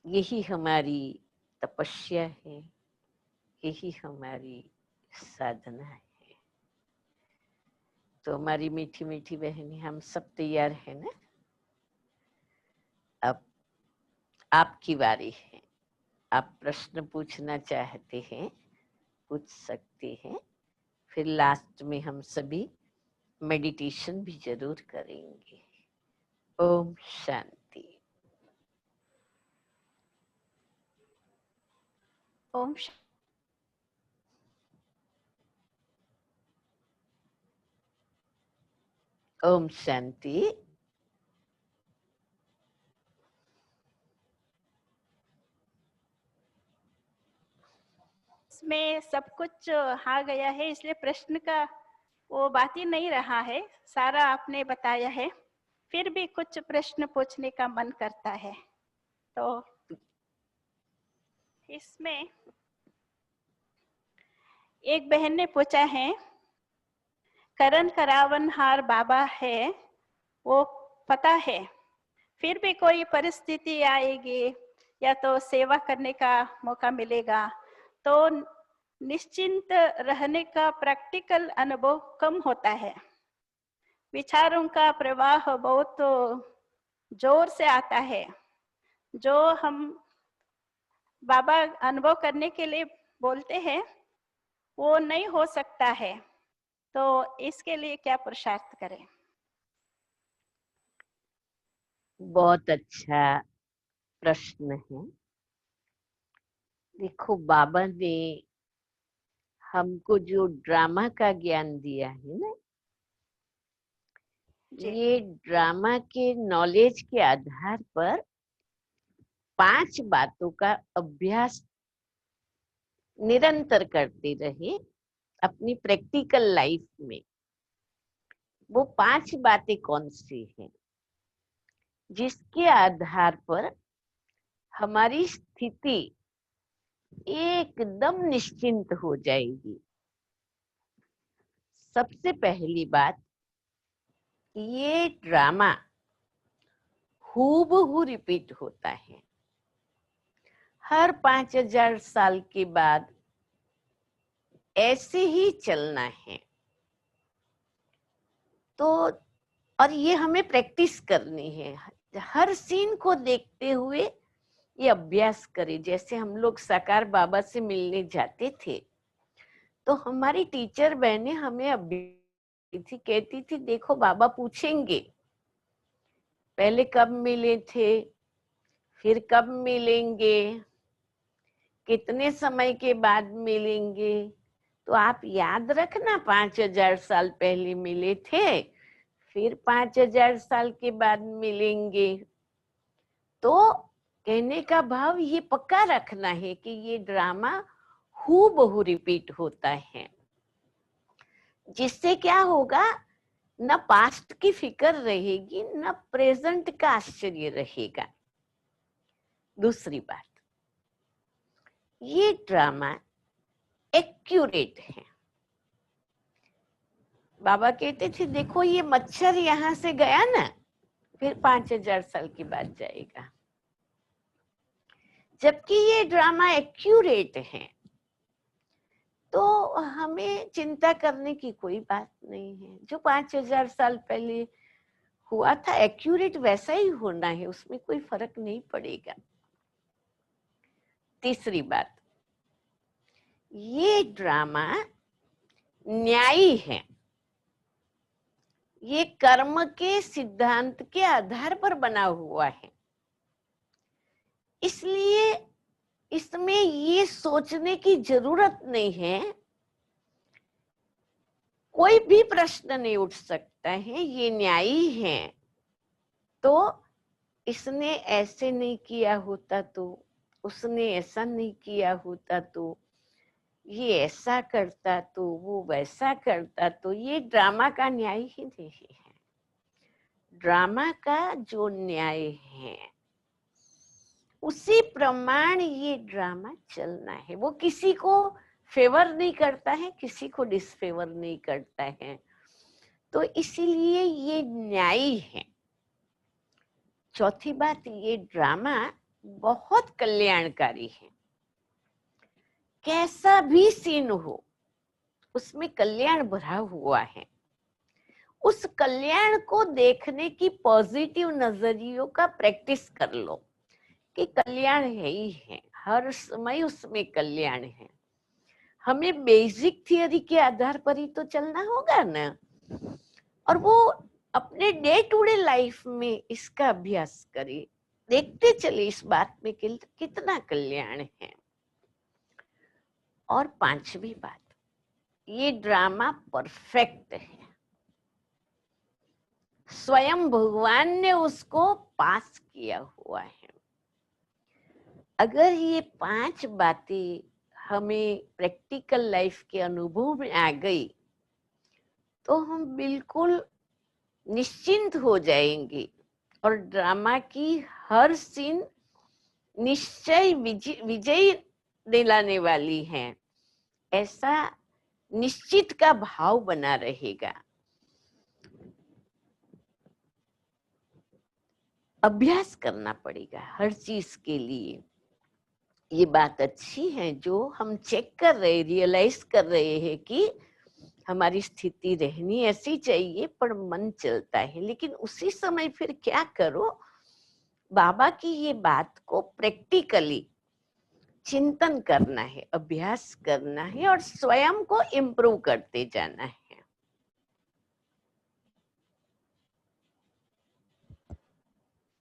यही हमारी तपस्या है, यही हमारी साधना है। तो हमारी मीठी मीठी बहनें, हम सब तैयार हैं ना? अब आपकी बारी है। आप प्रश्न पूछना चाहते हैं, पूछ सकते हैं। फिर लास्ट में हम सभी मेडिटेशन भी जरूर करेंगे। ओम शांति। ओम ओम शांति। में सब कुछ आ गया है, इसलिए प्रश्न का वो बात ही नहीं रहा है, सारा आपने बताया है। फिर भी कुछ प्रश्न पूछने का मन करता है। तो इसमें एक बहन ने पूछा है, करण करावनहार बाबा है वो पता है, फिर भी कोई परिस्थिति आएगी या तो सेवा करने का मौका मिलेगा, तो निश्चिंत रहने का प्रैक्टिकल अनुभव कम होता है। विचारों का प्रवाह बहुत जोर से आता है, जो हम बाबा अनुभव करने के लिए बोलते हैं वो नहीं हो सकता है। तो इसके लिए क्या पुरुषार्थ करें? बहुत अच्छा प्रश्न है। देखो, बाबा ने हमको जो ड्रामा का ज्ञान दिया है ना, जी ये ड्रामा के नॉलेज के आधार पर 5 बातों का अभ्यास निरंतर करते रहे अपनी प्रैक्टिकल लाइफ में। वो 5 बातें कौन सी हैं जिसके आधार पर हमारी स्थिति एकदम निश्चिंत हो जाएगी। सबसे पहली बात, ये ड्रामा हूबहू रिपीट होता है। हर 5000 साल के बाद ऐसे ही चलना है। तो और ये हमें प्रैक्टिस करनी है। हर सीन को देखते हुए ये अभ्यास करें। जैसे हम लोग साकार बाबा से मिलने जाते थे, तो हमारी टीचर बहनें हमें अभ्यास कहती थी, देखो बाबा पूछेंगे पहले कब मिले थे, फिर कब मिलेंगे, कितने समय के बाद मिलेंगे। तो आप याद रखना 5000 साल पहले मिले थे, फिर 5000 साल के बाद मिलेंगे। तो कहने का भाव ये पक्का रखना है कि ये ड्रामा हूबहू रिपीट होता है। जिससे क्या होगा, न पास्ट की फिक्र रहेगी, न प्रेजेंट का आश्चर्य रहेगा। दूसरी बात, ये ड्रामा एक्यूरेट है। बाबा कहते थे, देखो ये मच्छर यहां से गया ना, फिर 5000 साल के बाद जाएगा। जबकि ये ड्रामा एक्यूरेट है, तो हमें चिंता करने की कोई बात नहीं है। जो 5000 साल पहले हुआ था एक्यूरेट वैसा ही होना है, उसमें कोई फर्क नहीं पड़ेगा। तीसरी बात, ये ड्रामा न्यायी है। ये कर्म के सिद्धांत के आधार पर बना हुआ है। इसलिए इसमें ये सोचने की जरूरत नहीं है, कोई भी प्रश्न नहीं उठ सकता है, ये न्यायी है। तो इसने ऐसे नहीं किया होता तो, उसने ऐसा नहीं किया होता तो, ये ऐसा करता तो, वो वैसा करता तो, ये ड्रामा का न्याय ही नहीं है। ड्रामा का जो न्याय है उसी प्रमाण ये ड्रामा चलना है। वो किसी को फेवर नहीं करता है, किसी को डिसफेवर नहीं करता है। तो इसीलिए ये न्यायी है। चौथी बात, ये ड्रामा बहुत कल्याणकारी है। कैसा भी सीन हो उसमें कल्याण भरा हुआ है। उस कल्याण को देखने की पॉजिटिव नजरियों का प्रैक्टिस कर लो कि कल्याण है ही है, हर समय उसमें कल्याण है। हमें बेसिक थियरी के आधार पर ही तो चलना होगा ना, और वो अपने डे टू डे लाइफ में इसका अभ्यास करे, देखते चले इस बात में कि कितना कल्याण है। और पांचवी बात, ये ड्रामा परफेक्ट है। स्वयं भगवान ने उसको पास किया हुआ है। अगर ये 5 बातें हमें प्रैक्टिकल लाइफ के अनुभव में आ गई तो हम बिल्कुल निश्चिंत हो जाएंगे, और ड्रामा की हर सीन निश्चय विजयी दिलाने वाली है, ऐसा निश्चित का भाव बना रहेगा। अभ्यास करना पड़ेगा हर चीज के लिए। ये बात अच्छी है जो हम चेक कर रहे, रियलाइज कर रहे हैं कि हमारी स्थिति रहनी ऐसी चाहिए, पर मन चलता है। लेकिन उसी समय फिर क्या करो, बाबा की ये बात को प्रैक्टिकली चिंतन करना है, अभ्यास करना है और स्वयं को इम्प्रूव करते जाना है।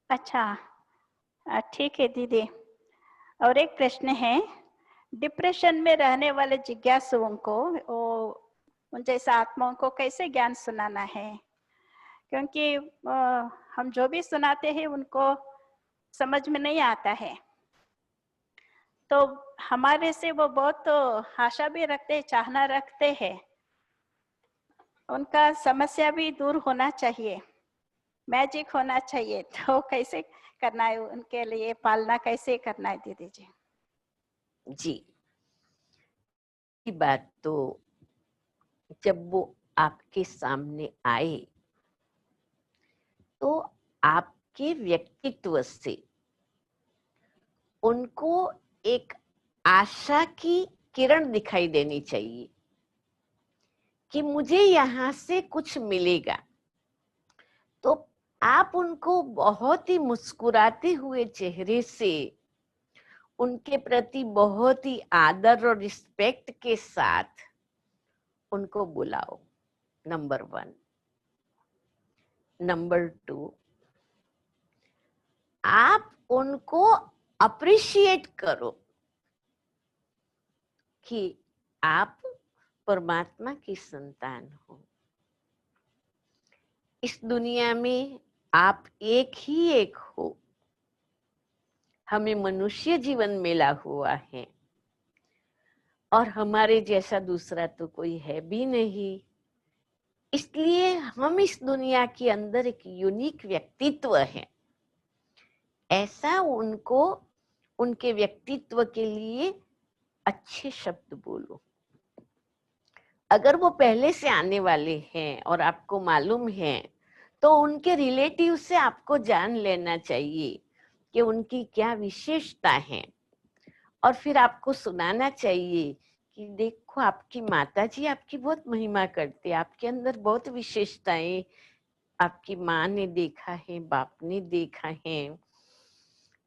अच्छा, ठीक है दीदी। और एक प्रश्न है, डिप्रेशन में रहने वाले जिज्ञासुओं को, उन जैसा आत्माओं को कैसे ज्ञान सुनाना है? क्योंकि हम जो भी सुनाते हैं उनको समझ में नहीं आता है, तो हमारे से वो बहुत आशा भी रखते हैं, चाहना रखते हैं, उनका समस्या भी दूर होना चाहिए, मैजिक होना चाहिए, तो कैसे करना है उनके लिए, पालना कैसे करना है दीदी जी? जी, ये बात तो जब वो आपके सामने आए तो आपके व्यक्तित्व से उनको एक आशा की किरण दिखाई देनी चाहिए कि मुझे यहाँ से कुछ मिलेगा। तो आप उनको बहुत ही मुस्कुराते हुए चेहरे से उनके प्रति बहुत ही आदर और रिस्पेक्ट के साथ उनको बुलाओ, नंबर 1। नंबर 2, आप उनको अप्रिशिएट करो कि आप परमात्मा की संतान हो। इस दुनिया में आप एक ही एक हो, हमें मनुष्य जीवन मिला हुआ है और हमारे जैसा दूसरा तो कोई है भी नहीं। इसलिए हम इस दुनिया के अंदर एक यूनिक व्यक्तित्व है। ऐसा उनको, उनके व्यक्तित्व के लिए अच्छे शब्द बोलो। अगर वो पहले से आने वाले हैं और आपको मालूम है, तो उनके रिलेटिव से आपको जान लेना चाहिए कि उनकी क्या विशेषता है, और फिर आपको सुनाना चाहिए कि देखो आपकी माताजी आपकी बहुत महिमा करते हैं, आपके अंदर बहुत विशेषताएं आपकी माँ ने देखा है, बाप ने देखा है।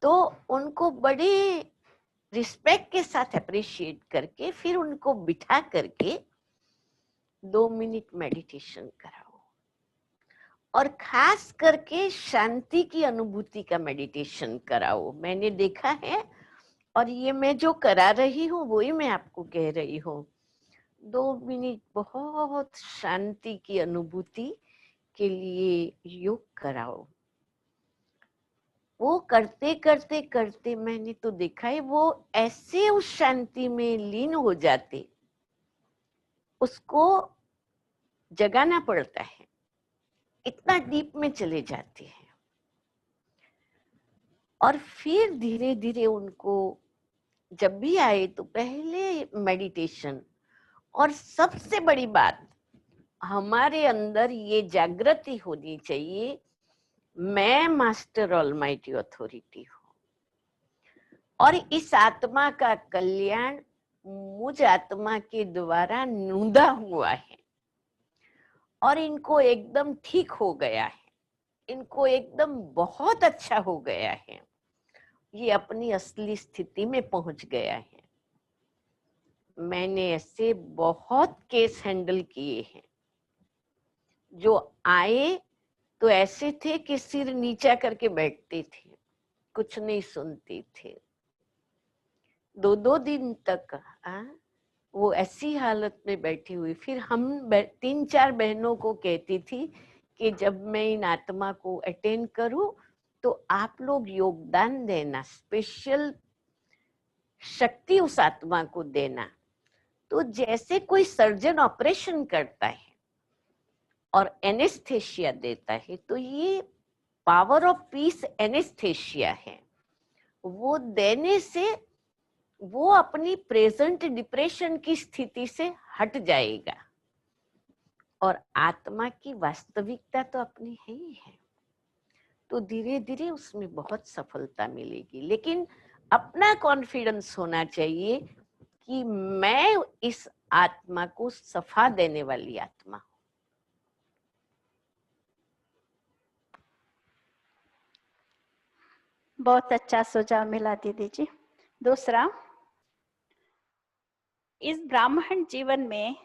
तो उनको बड़े रिस्पेक्ट के साथ अप्रिशिएट करके फिर उनको बिठा करके 2 मिनट मेडिटेशन कराओ, और खास करके शांति की अनुभूति का मेडिटेशन कराओ। मैंने देखा है, और ये मैं जो करा रही हूँ वही मैं आपको कह रही हूँ। 2 मिनट बहुत शांति की अनुभूति के लिए योग कराओ। वो करते करते करते मैंने तो देखा है, वो ऐसे उस शांति में लीन हो जाते, उसको जगाना पड़ता है, इतना डीप में चले जाते हैं। और फिर धीरे धीरे उनको जब भी आए तो पहले मेडिटेशन, और सबसे बड़ी बात हमारे अंदर ये जागृति होनी चाहिए, मैं मास्टर ऑलमाइटी अथॉरिटी हूँ और इस आत्मा का कल्याण मुझ आत्मा के द्वारा नूंदा हुआ है और इनको एकदम ठीक हो गया है, इनको एकदम बहुत अच्छा हो गया है, ये अपनी असली स्थिति में पहुंच गया है। मैंने ऐसे बहुत केस हैंडल किए हैं जो आए तो ऐसे थे कि सिर नीचा करके बैठते थे, कुछ नहीं सुनते थे। 2-2 दिन तक वो ऐसी हालत में बैठी हुई। फिर हम 3-4 बहनों को कहती थी कि जब मैं इन आत्मा को अटेंड करूं तो आप लोग योगदान देना, स्पेशल शक्ति उस आत्मा को देना। तो जैसे कोई सर्जन ऑपरेशन करता है और एनेस्थेशिया देता है, तो ये पावर ऑफ पीस एनेस्थेशिया है। वो देने से वो अपनी प्रेजेंट डिप्रेशन की स्थिति से हट जाएगा, और आत्मा की वास्तविकता तो अपनी है ही है। तो धीरे धीरे उसमें बहुत सफलता मिलेगी। लेकिन अपना कॉन्फिडेंस होना चाहिए कि मैं इस आत्मा को सफा देने वाली आत्मा हूं। बहुत अच्छा सुझाव मिला दीदी जी। दूसरा, इस ब्राह्मण जीवन में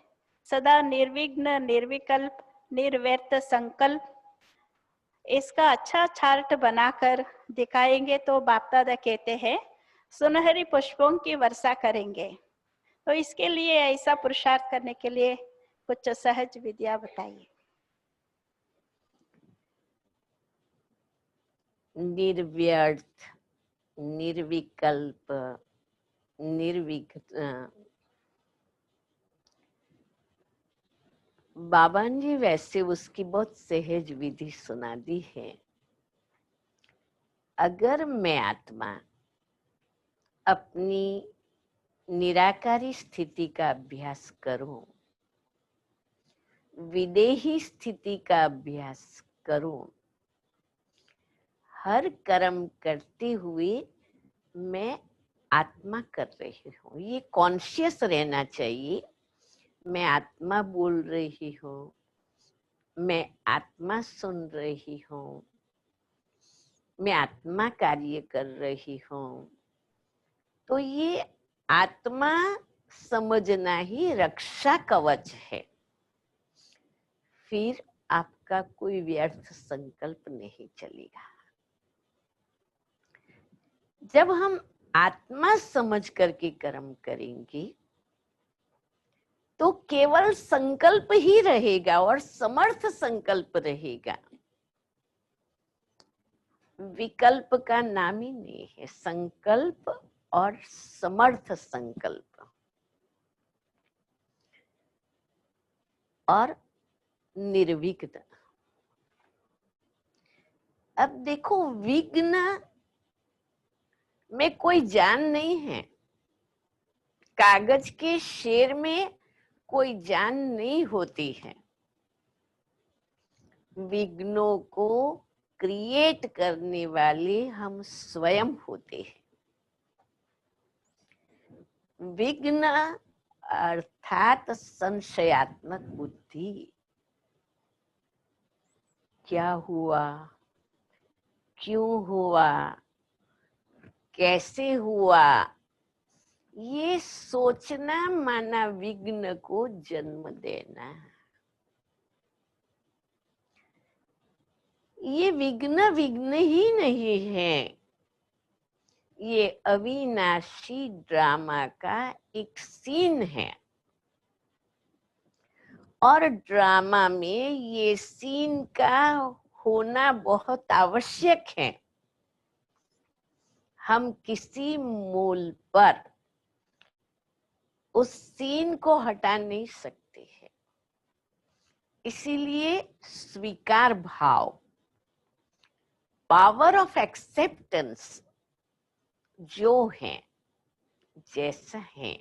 सदा निर्विघ्न, निर्विकल्प, निर्व्यर्थ संकल्प, इसका अच्छा चार्ट बनाकर दिखाएंगे तो बाप दादा कहते हैं सुनहरी पुष्पों की वर्षा करेंगे। तो इसके लिए ऐसा पुरुषार्थ करने के लिए कुछ सहज विद्या बताइए। निर्व्यर्थ, निर्विकल्प, निर्विघ्न। बाबा जी वैसे उसकी बहुत सहज विधि सुना दी है। अगर मैं आत्मा अपनी निराकारी स्थिति का अभ्यास करूं, विदेही स्थिति का अभ्यास करूं, हर कर्म करते हुए मैं आत्मा कर रही हूँ, ये कॉन्शियस रहना चाहिए। मैं आत्मा बोल रही हूँ, मैं आत्मा सुन रही हूँ, मैं आत्मा कार्य कर रही हूँ। तो ये आत्मा समझना ही रक्षा कवच है। फिर आपका कोई व्यर्थ संकल्प नहीं चलेगा। जब हम आत्मा समझ करके कर्म करेंगे तो केवल संकल्प ही रहेगा और समर्थ संकल्प रहेगा। विकल्प का नाम ही नहीं है, संकल्प और समर्थ संकल्प। और निर्विघ्न। अब देखो, विघ्न में कोई जान नहीं है, कागज के शेर में कोई जान नहीं होती है। विघ्नों को क्रिएट करने वाले हम स्वयं होते हैं। विघ्न अर्थात संशयात्मक बुद्धि। क्या हुआ, क्यों हुआ, कैसे हुआ, ये सोचना माना विघ्न को जन्म देना। ये विघ्न विघ्न ही नहीं है, ये अविनाशी ड्रामा का एक सीन है। और ड्रामा में ये सीन का होना बहुत आवश्यक है। हम किसी मूल पर उस सीन को हटा नहीं सकते हैं। इसीलिए स्वीकार भाव, पावर ऑफ एक्सेप्टेंस, जो है जैसा है,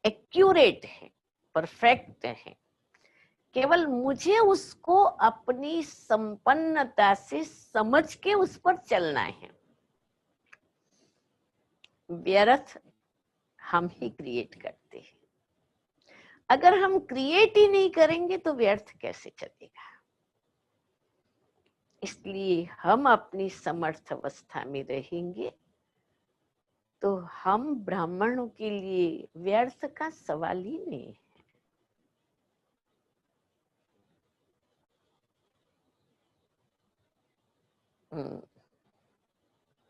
एक्यूरेट है, परफेक्ट है, केवल मुझे उसको अपनी संपन्नता से समझ के उस पर चलना है। व्यर्थ हम ही क्रिएट करते हैं। अगर हम क्रिएट ही नहीं करेंगे तो व्यर्थ कैसे चलेगा। इसलिए हम अपनी समर्थ अवस्था में रहेंगे तो हम ब्राह्मणों के लिए व्यर्थ का सवाल ही नहीं है।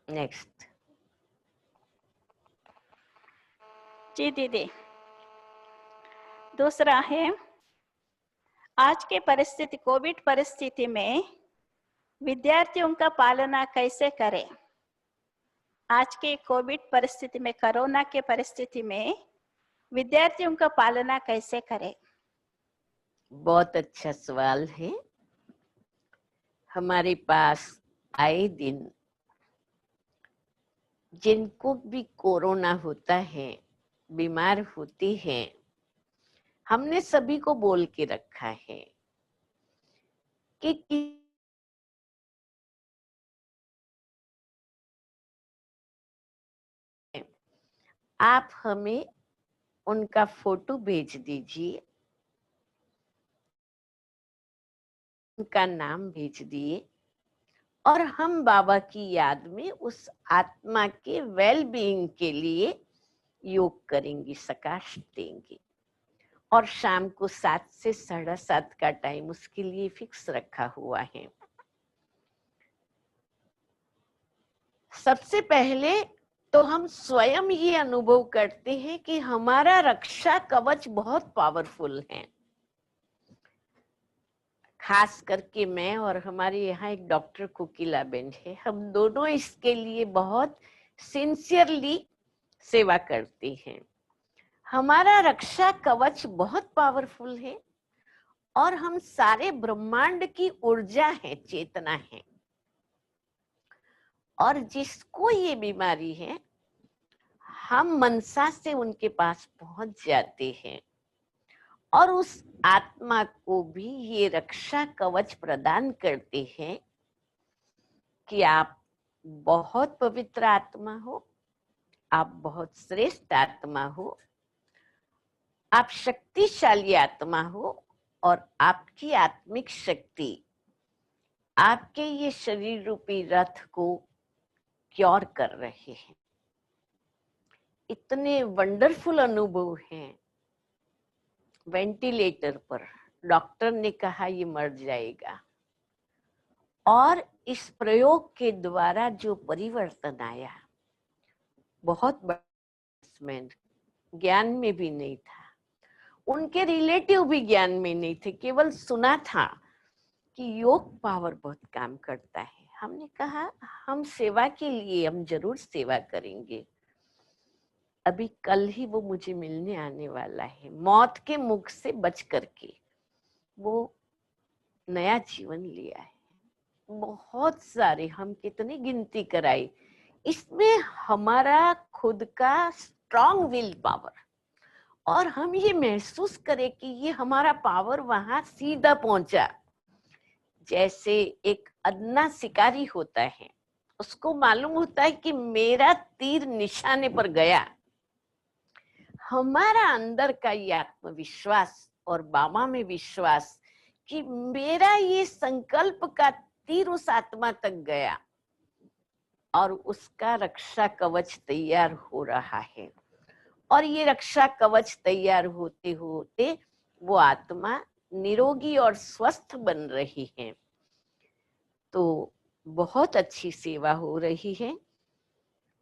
नेक्स्ट। जी दीदी। दूसरा है, आज के परिस्थिति, कोविड परिस्थिति में विद्यार्थियों का पालना कैसे करें। आज के कोविड परिस्थिति में, कोरोना के परिस्थिति में विद्यार्थियों का पालना कैसे करें। बहुत अच्छा सवाल है। हमारे पास आए दिन जिनको भी कोरोना होता है, बीमार होती है, हमने सभी को बोल के रखा है कि आप हमें उनका फोटो भेज दीजिए, उनका नाम भेज दिए और हम बाबा की याद में उस आत्मा के वेल बीइंग के लिए योग करेंगे, सकाश देंगे। और शाम को 7 से 7:30 का टाइम उसके लिए फिक्स रखा हुआ है। सबसे पहले तो हम स्वयं ये अनुभव करते हैं कि हमारा रक्षा कवच बहुत पावरफुल है। खास करके मैं और हमारे यहाँ एक डॉक्टर कोकिला बेन है, हम दोनों इसके लिए बहुत सिंसियरली सेवा करते हैं। हमारा रक्षा कवच बहुत पावरफुल है और हम सारे ब्रह्मांड की ऊर्जा है, चेतना है। और जिसको ये बीमारी है, हम मनसा से उनके पास पहुंच जाते हैं और उस आत्मा को भी ये रक्षा कवच प्रदान करते हैं कि आप बहुत पवित्र आत्मा हो, आप बहुत श्रेष्ठ आत्मा हो, आप शक्तिशाली आत्मा हो और आपकी आत्मिक शक्ति आपके ये शरीर रूपी रथ को क्योर कर रहे हैं। इतने वंडरफुल अनुभव हैं। वेंटिलेटर पर डॉक्टर ने कहा ये मर जाएगा, और इस प्रयोग के द्वारा जो परिवर्तन आया, बहुत बड़ा, ज्ञान में भी नहीं था, उनके रिलेटिव भी ज्ञान में नहीं थे, केवल सुना था कि योग पावर बहुत काम करता है। हमने कहा हम सेवा के लिए हम जरूर सेवा करेंगे। अभी कल ही वो मुझे मिलने आने वाला है, मौत के मुख से बच करके वो नया जीवन लिया है। बहुत सारे, हम कितनी गिनती कराई, इसमें हमारा खुद का स्ट्रॉन्ग विल पावर, और हम ये महसूस करें कि ये हमारा पावर वहां सीधा पहुंचा। जैसे एक अदना शिकारी होता है, उसको मालूम होता है कि मेरा तीर निशाने पर गया। हमारा अंदर का ये आत्मविश्वास और बाबा में विश्वास कि मेरा ये संकल्प का तीर उस आत्मा तक गया और उसका रक्षा कवच तैयार हो रहा है। और ये रक्षा कवच तैयार होते होते वो आत्मा निरोगी और स्वस्थ बन रही है। तो बहुत अच्छी सेवा हो रही है।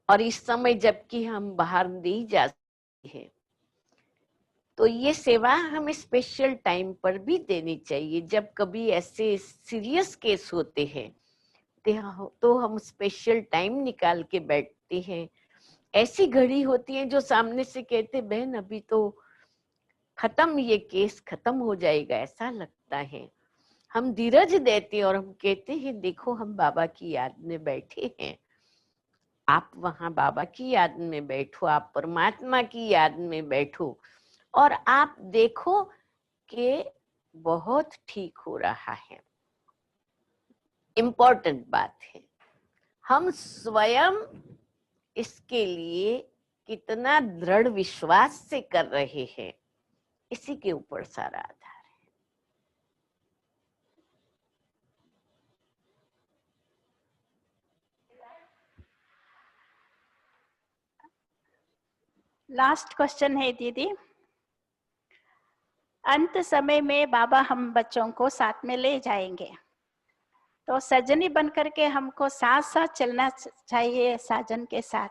और इस समय जबकि हम बाहर नहीं जा सकते हैं, तो ये सेवा हमें स्पेशल टाइम पर भी देनी चाहिए। जब कभी ऐसे सीरियस केस होते हैं तो हम स्पेशल टाइम निकाल के बैठते हैं। ऐसी घड़ी होती है जो सामने से कहते बहन अभी तो खत्म, ये केस खत्म हो जाएगा, ऐसा लगता है। हम धीरज देते हैं और हम कहते हैं देखो हम बाबा की याद में बैठे हैं, आप वहां बाबा की याद में बैठो, आप परमात्मा की याद में बैठो और आप देखो कि बहुत ठीक हो रहा है। इम्पोर्टेंट बात है, हम स्वयं इसके लिए कितना दृढ़ विश्वास से कर रहे हैं, इसी के ऊपर सारा आधार है। लास्ट क्वेश्चन है दीदी। अंत समय में बाबा हम बच्चों को साथ में ले जाएंगे, तो सजनी बनकर के हमको साथ साथ चलना चाहिए साजन के साथ।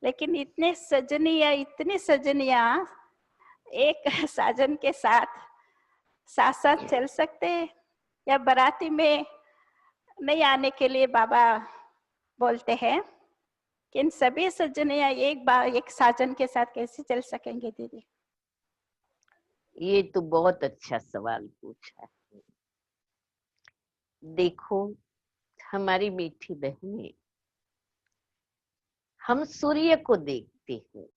लेकिन इतनी सजनियां एक साजन के साथ साथ चल सकते हैं, या बाराती में नहीं आने के लिए बाबा बोलते हैं कि इन सभी सजनियां एक बार एक साजन के साथ कैसे चल सकेंगे दीदी? ये तो बहुत अच्छा सवाल पूछा है। देखो हमारी मीठी बहनें, हम सूर्य को देखते हैं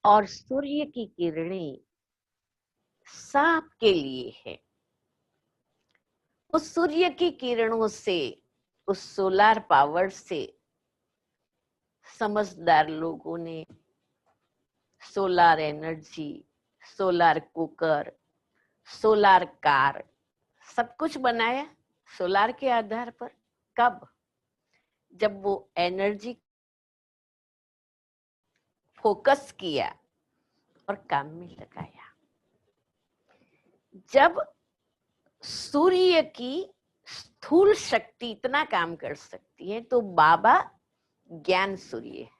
और सूर्य की किरणें सांप के लिए है। उस सूर्य की किरणों से, उस सोलार पावर से समझदार लोगों ने solar energy, solar cooker, solar car, सब कुछ बनाया सोलार के आधार पर। कब? जब वो एनर्जी फोकस किया और काम में लगाया। जब सूर्य की स्थूल शक्ति इतना काम कर सकती है तो बाबा ज्ञान सूर्य है,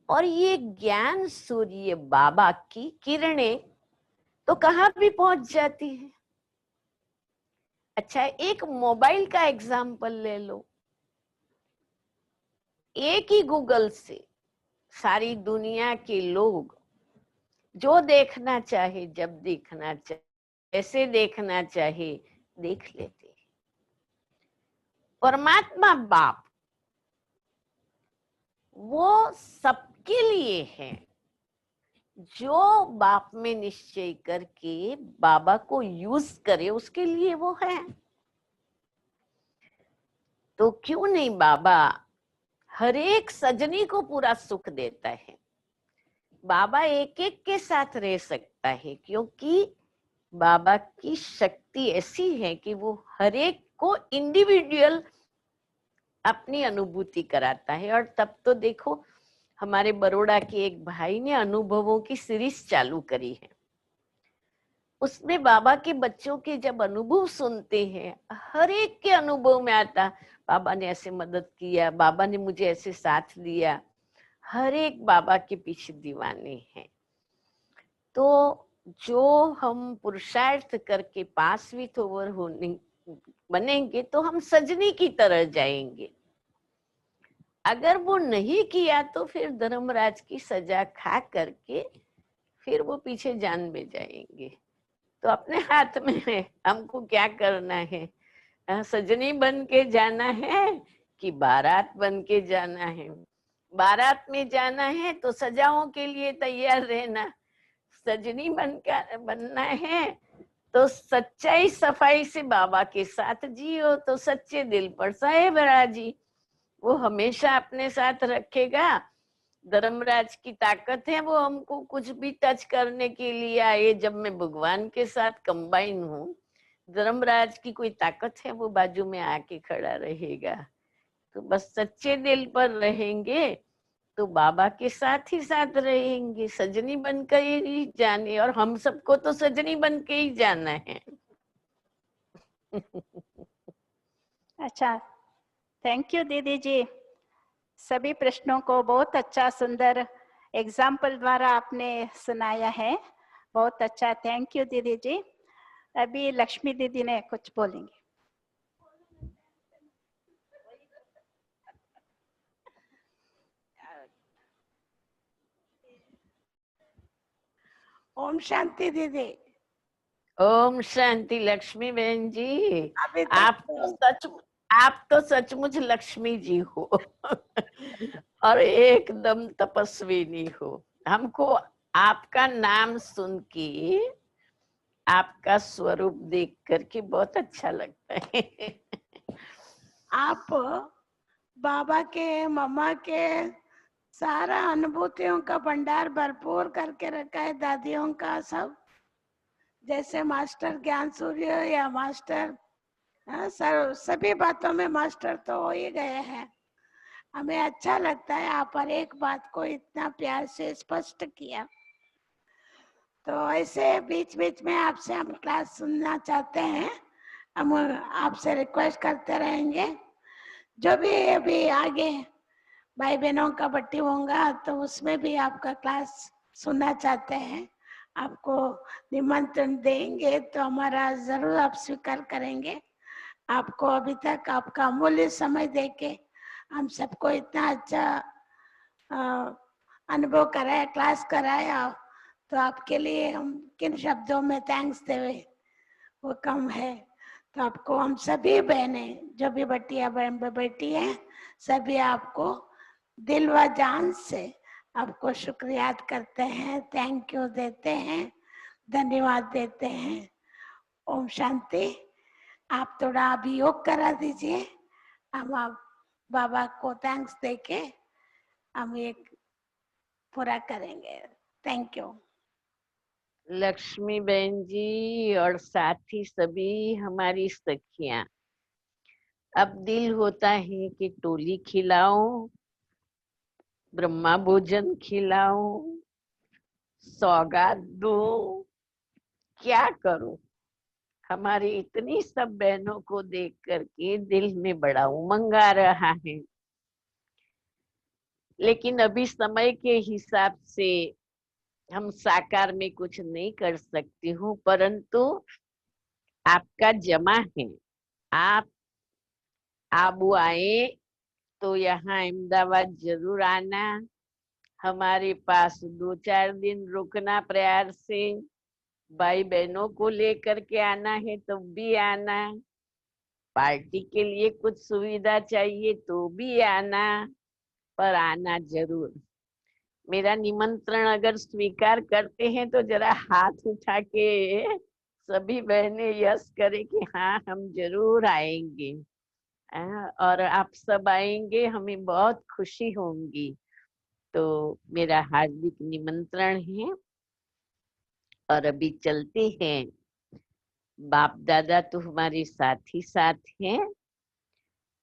और ये ज्ञान सूर्य बाबा की किरणें तो कहाँ भी पहुंच जाती है। अच्छा, एक मोबाइल का एग्जाम्पल ले लो। एक ही गूगल से सारी दुनिया के लोग जो देखना चाहे, जब देखना चाहे, ऐसे देखना चाहे, देख लेते हैं। परमात्मा बाप वो सबके लिए है। जो बाप में निश्चय करके बाबा को यूज करे, उसके लिए वो है। तो क्यों नहीं बाबा हर एक सजनी को पूरा सुख देता है। बाबा एक एक के साथ रह सकता है, क्योंकि बाबा की शक्ति ऐसी है कि वो हर एक को इंडिविजुअल अपनी अनुभूति कराता है। और तब तो देखो, हमारे बड़ौदा के एक भाई ने अनुभवों की सीरीज चालू करी है। उसमें बाबा के बच्चों के जब अनुभव सुनते हैं, हर एक के अनुभव में आता, बाबा ने ऐसे मदद किया, बाबा ने मुझे ऐसे साथ दिया। हर एक बाबा के पीछे दीवाने हैं। तो जो हम पुरुषार्थ करके पास विथ ओवर होने बनेंगे तो हम सजनी की तरह जाएंगे। अगर वो नहीं किया तो फिर धर्मराज की सजा खा करके फिर वो पीछे जान में जाएंगे। तो अपने हाथ में है, हमको क्या करना है। सजनी बन के जाना है कि बारात बन के जाना है। बारात में जाना है तो सजाओं के लिए तैयार रहना। सजनी बनना है तो सच्चाई सफाई से बाबा के साथ जियो, तो सच्चे दिल पर साहेब राजी, वो हमेशा अपने साथ रखेगा। धर्मराज की ताकत है, वो हमको कुछ भी टच करने के लिए आए। जब मैं भगवान के साथ कंबाइन हूँ, धर्मराज की कोई ताकत है, वो बाजू में आके खड़ा रहेगा। तो बस सच्चे दिल पर रहेंगे तो बाबा के साथ ही साथ रहेंगे। सजनी बनकर ही जाने, और हम सबको तो सजनी बन के ही जाना है। अच्छा, थैंक यू दीदी जी। सभी प्रश्नों को बहुत अच्छा सुंदर एग्जाम्पल द्वारा आपने सुनाया है। बहुत अच्छा, थैंक यू दीदी जी। अभी लक्ष्मी दीदी ने कुछ बोलेंगे। ओम शांति दीदी। ओम शांति लक्ष्मी बहन जी। अभी आप तो सचमुच लक्ष्मी जी हो और एकदम तपस्विनी हो। हमको आपका नाम सुन के, आपका स्वरूप देख करके बहुत अच्छा लगता है। आप बाबा के, मम्मा के सारा अनुभूतियों का भंडार भरपूर करके रखा है, दादियों का सब। जैसे मास्टर ज्ञान सूर्य या मास्टर सर, सभी बातों में मास्टर तो हो ही गए हैं। हमें अच्छा लगता है आप हर एक बात को इतना प्यार से स्पष्ट किया। तो ऐसे बीच बीच में आपसे हम क्लास सुनना चाहते हैं। हम आपसे रिक्वेस्ट करते रहेंगे। जो भी अभी आगे भाई बहनों का बट्टी होगा तो उसमें भी आपका क्लास सुनना चाहते हैं, आपको निमंत्रण देंगे तो हमारा जरूर आप स्वीकार करेंगे। आपको अभी तक आपका अमूल्य समय देके हम सबको इतना अच्छा अनुभव कराया, क्लास कराया, तो आपके लिए हम किन शब्दों में थैंक्स देवे, वो कम है। तो आपको हम सभी बहनें जो भी बटिया बहन बैठी हैं, सभी आपको दिल व जान से आपको शुक्रिया करते हैं, थैंक यू देते हैं, धन्यवाद देते हैं। ओम शांति। आप थोड़ा अभी योग करा दीजिए, हम आप बाबा को थैंक्स देके हम एक पूरा करेंगे। Thank you. लक्ष्मी बहन जी और साथी सभी हमारी सखियां, अब दिल होता है कि टोली खिलाऊं, ब्रह्मा भोजन खिलाऊं, सौगात दूं, क्या करूं। हमारी इतनी सब बहनों को देख करके दिल में बड़ा उमंग आ रहा है, लेकिन अभी समय के हिसाब से हम साकार में कुछ नहीं कर सकती हूँ, परंतु आपका जमा है। आप आबू आए तो यहाँ अहमदाबाद जरूर आना, हमारे पास 2-4 दिन रुकना, प्रयार से भाई बहनों को लेकर के आना है तो भी आना, पार्टी के लिए कुछ सुविधा चाहिए तो भी आना, पर आना जरूर। मेरा निमंत्रण अगर स्वीकार करते हैं तो जरा हाथ उठा के सभी बहनें यस करे कि हाँ हम जरूर आएंगे। और आप सब आएंगे, हमें बहुत खुशी होगी। तो मेरा हार्दिक निमंत्रण है। और अभी चलते हैं, बाप दादा तो हमारे साथ ही साथ हैं।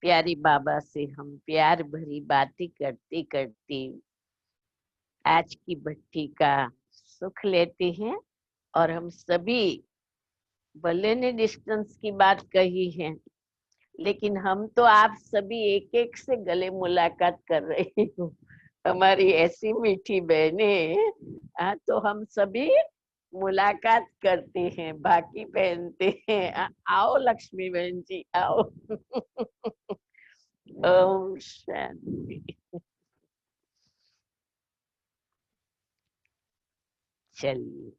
प्यारे बाबा से हम प्यार भरी बातें करते करते आज की भट्टी का सुख लेते हैं। और हम सभी, भले ने डिस्टेंस की बात कही है, लेकिन हम तो आप सभी एक एक से गले मुलाकात कर रहे हो, हमारी ऐसी मीठी बहनें। तो हम सभी मुलाकात करते हैं, बाकी पहनते हैं। आओ लक्ष्मी बहन जी आओ। ओम शांति। चलिए,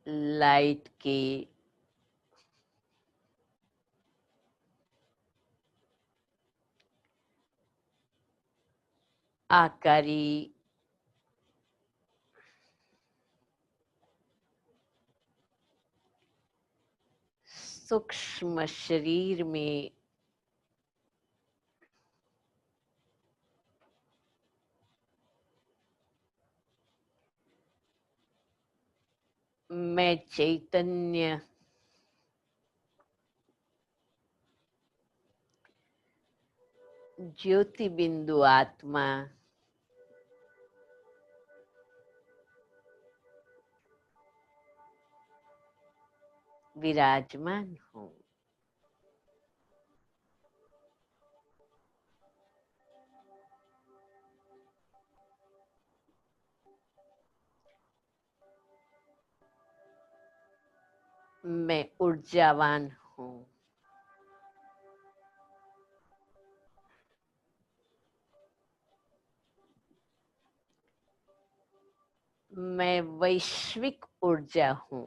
लाइट के आकारी सूक्ष्म शरीर में मैं चैतन्य ज्योति बिंदु आत्मा विराजमान हूँ। मैं ऊर्जावान हूँ। मैं वैश्विक ऊर्जा हूँ।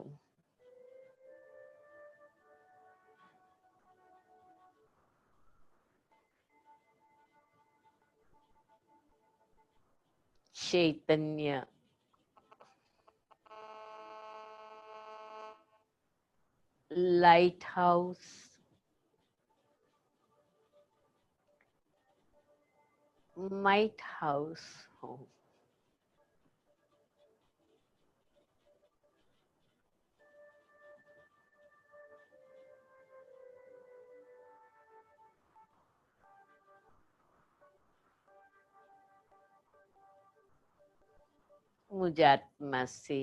चैतन्य लाइट हाउस माइट हाउस हूँ। मुझ आत्मा से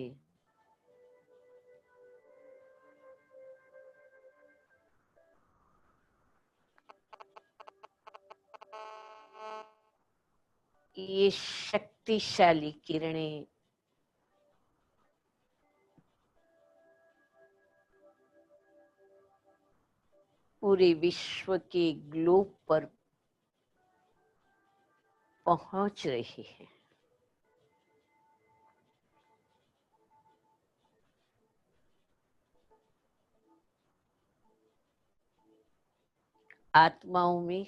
ये शक्तिशाली किरणें पूरे विश्व के ग्लोब पर पहुंच रही है। आत्माओं में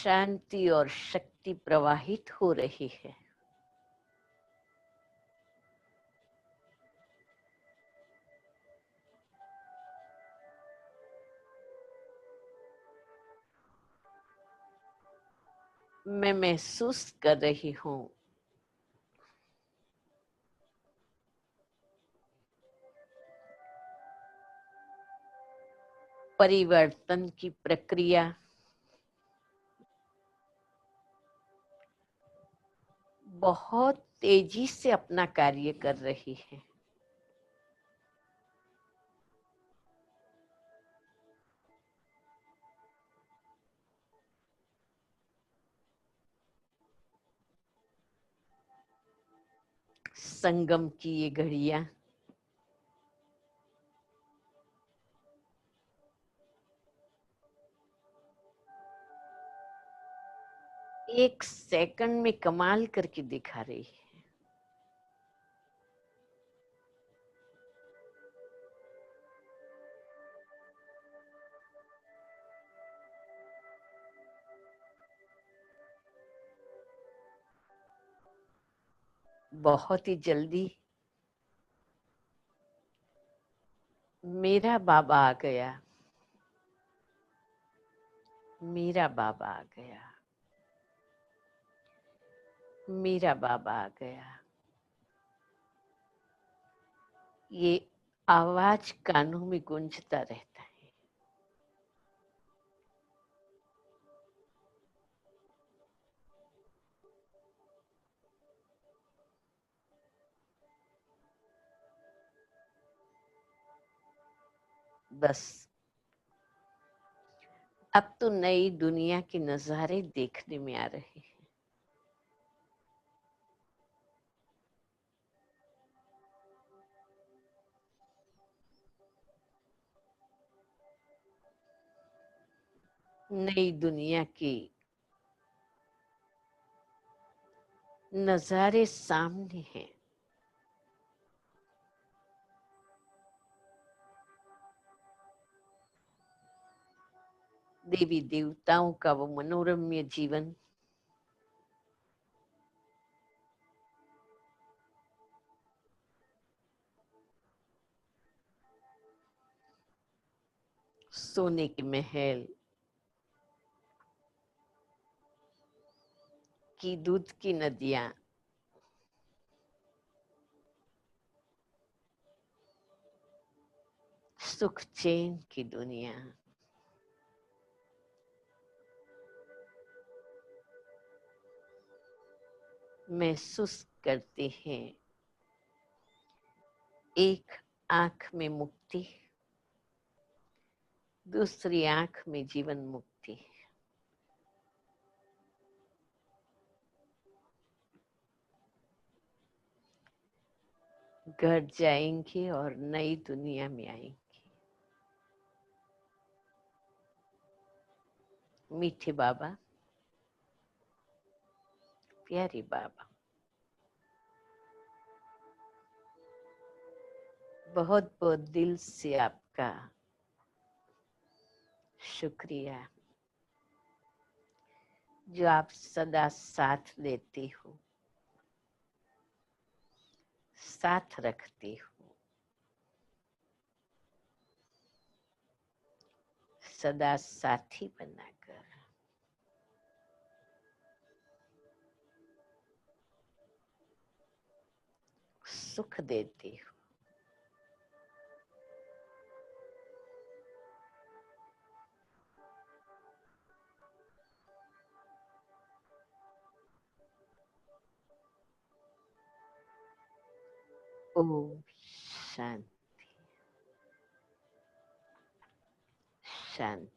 शांति और शक्ति प्रवाहित हो रही है। मैं महसूस कर रही हूँ परिवर्तन की प्रक्रिया बहुत तेजी से अपना कार्य कर रही है। संगम की ये घड़ियां एक सेकंड में कमाल करके दिखा रही है। बहुत ही जल्दी मेरा बाबा आ गया, मेरा बाबा आ गया, मेरा बाबा आ गया। ये आवाज कानों में गूंजता रहता है। बस अब तो नई दुनिया के नजारे देखने में आ रहे हैं। नई दुनिया की नजारे सामने हैं। देवी देवताओं का वो मनोरम्य जीवन, सोने के महल की दूध की नदियां, सुख चैन की दुनिया, महसूस करते हैं। एक आंख में मुक्ति, दूसरी आंख में जीवन मुक्ति। घर जाएंगे और नई दुनिया में आएंगे। मीठे बाबा, प्यारे बाबा, बहुत बहुत दिल से आपका शुक्रिया जो आप सदा साथ देते हो, साथ रखते हो, सदा साथी बनाकर। सुख देते हो। ओम शांति, शांति।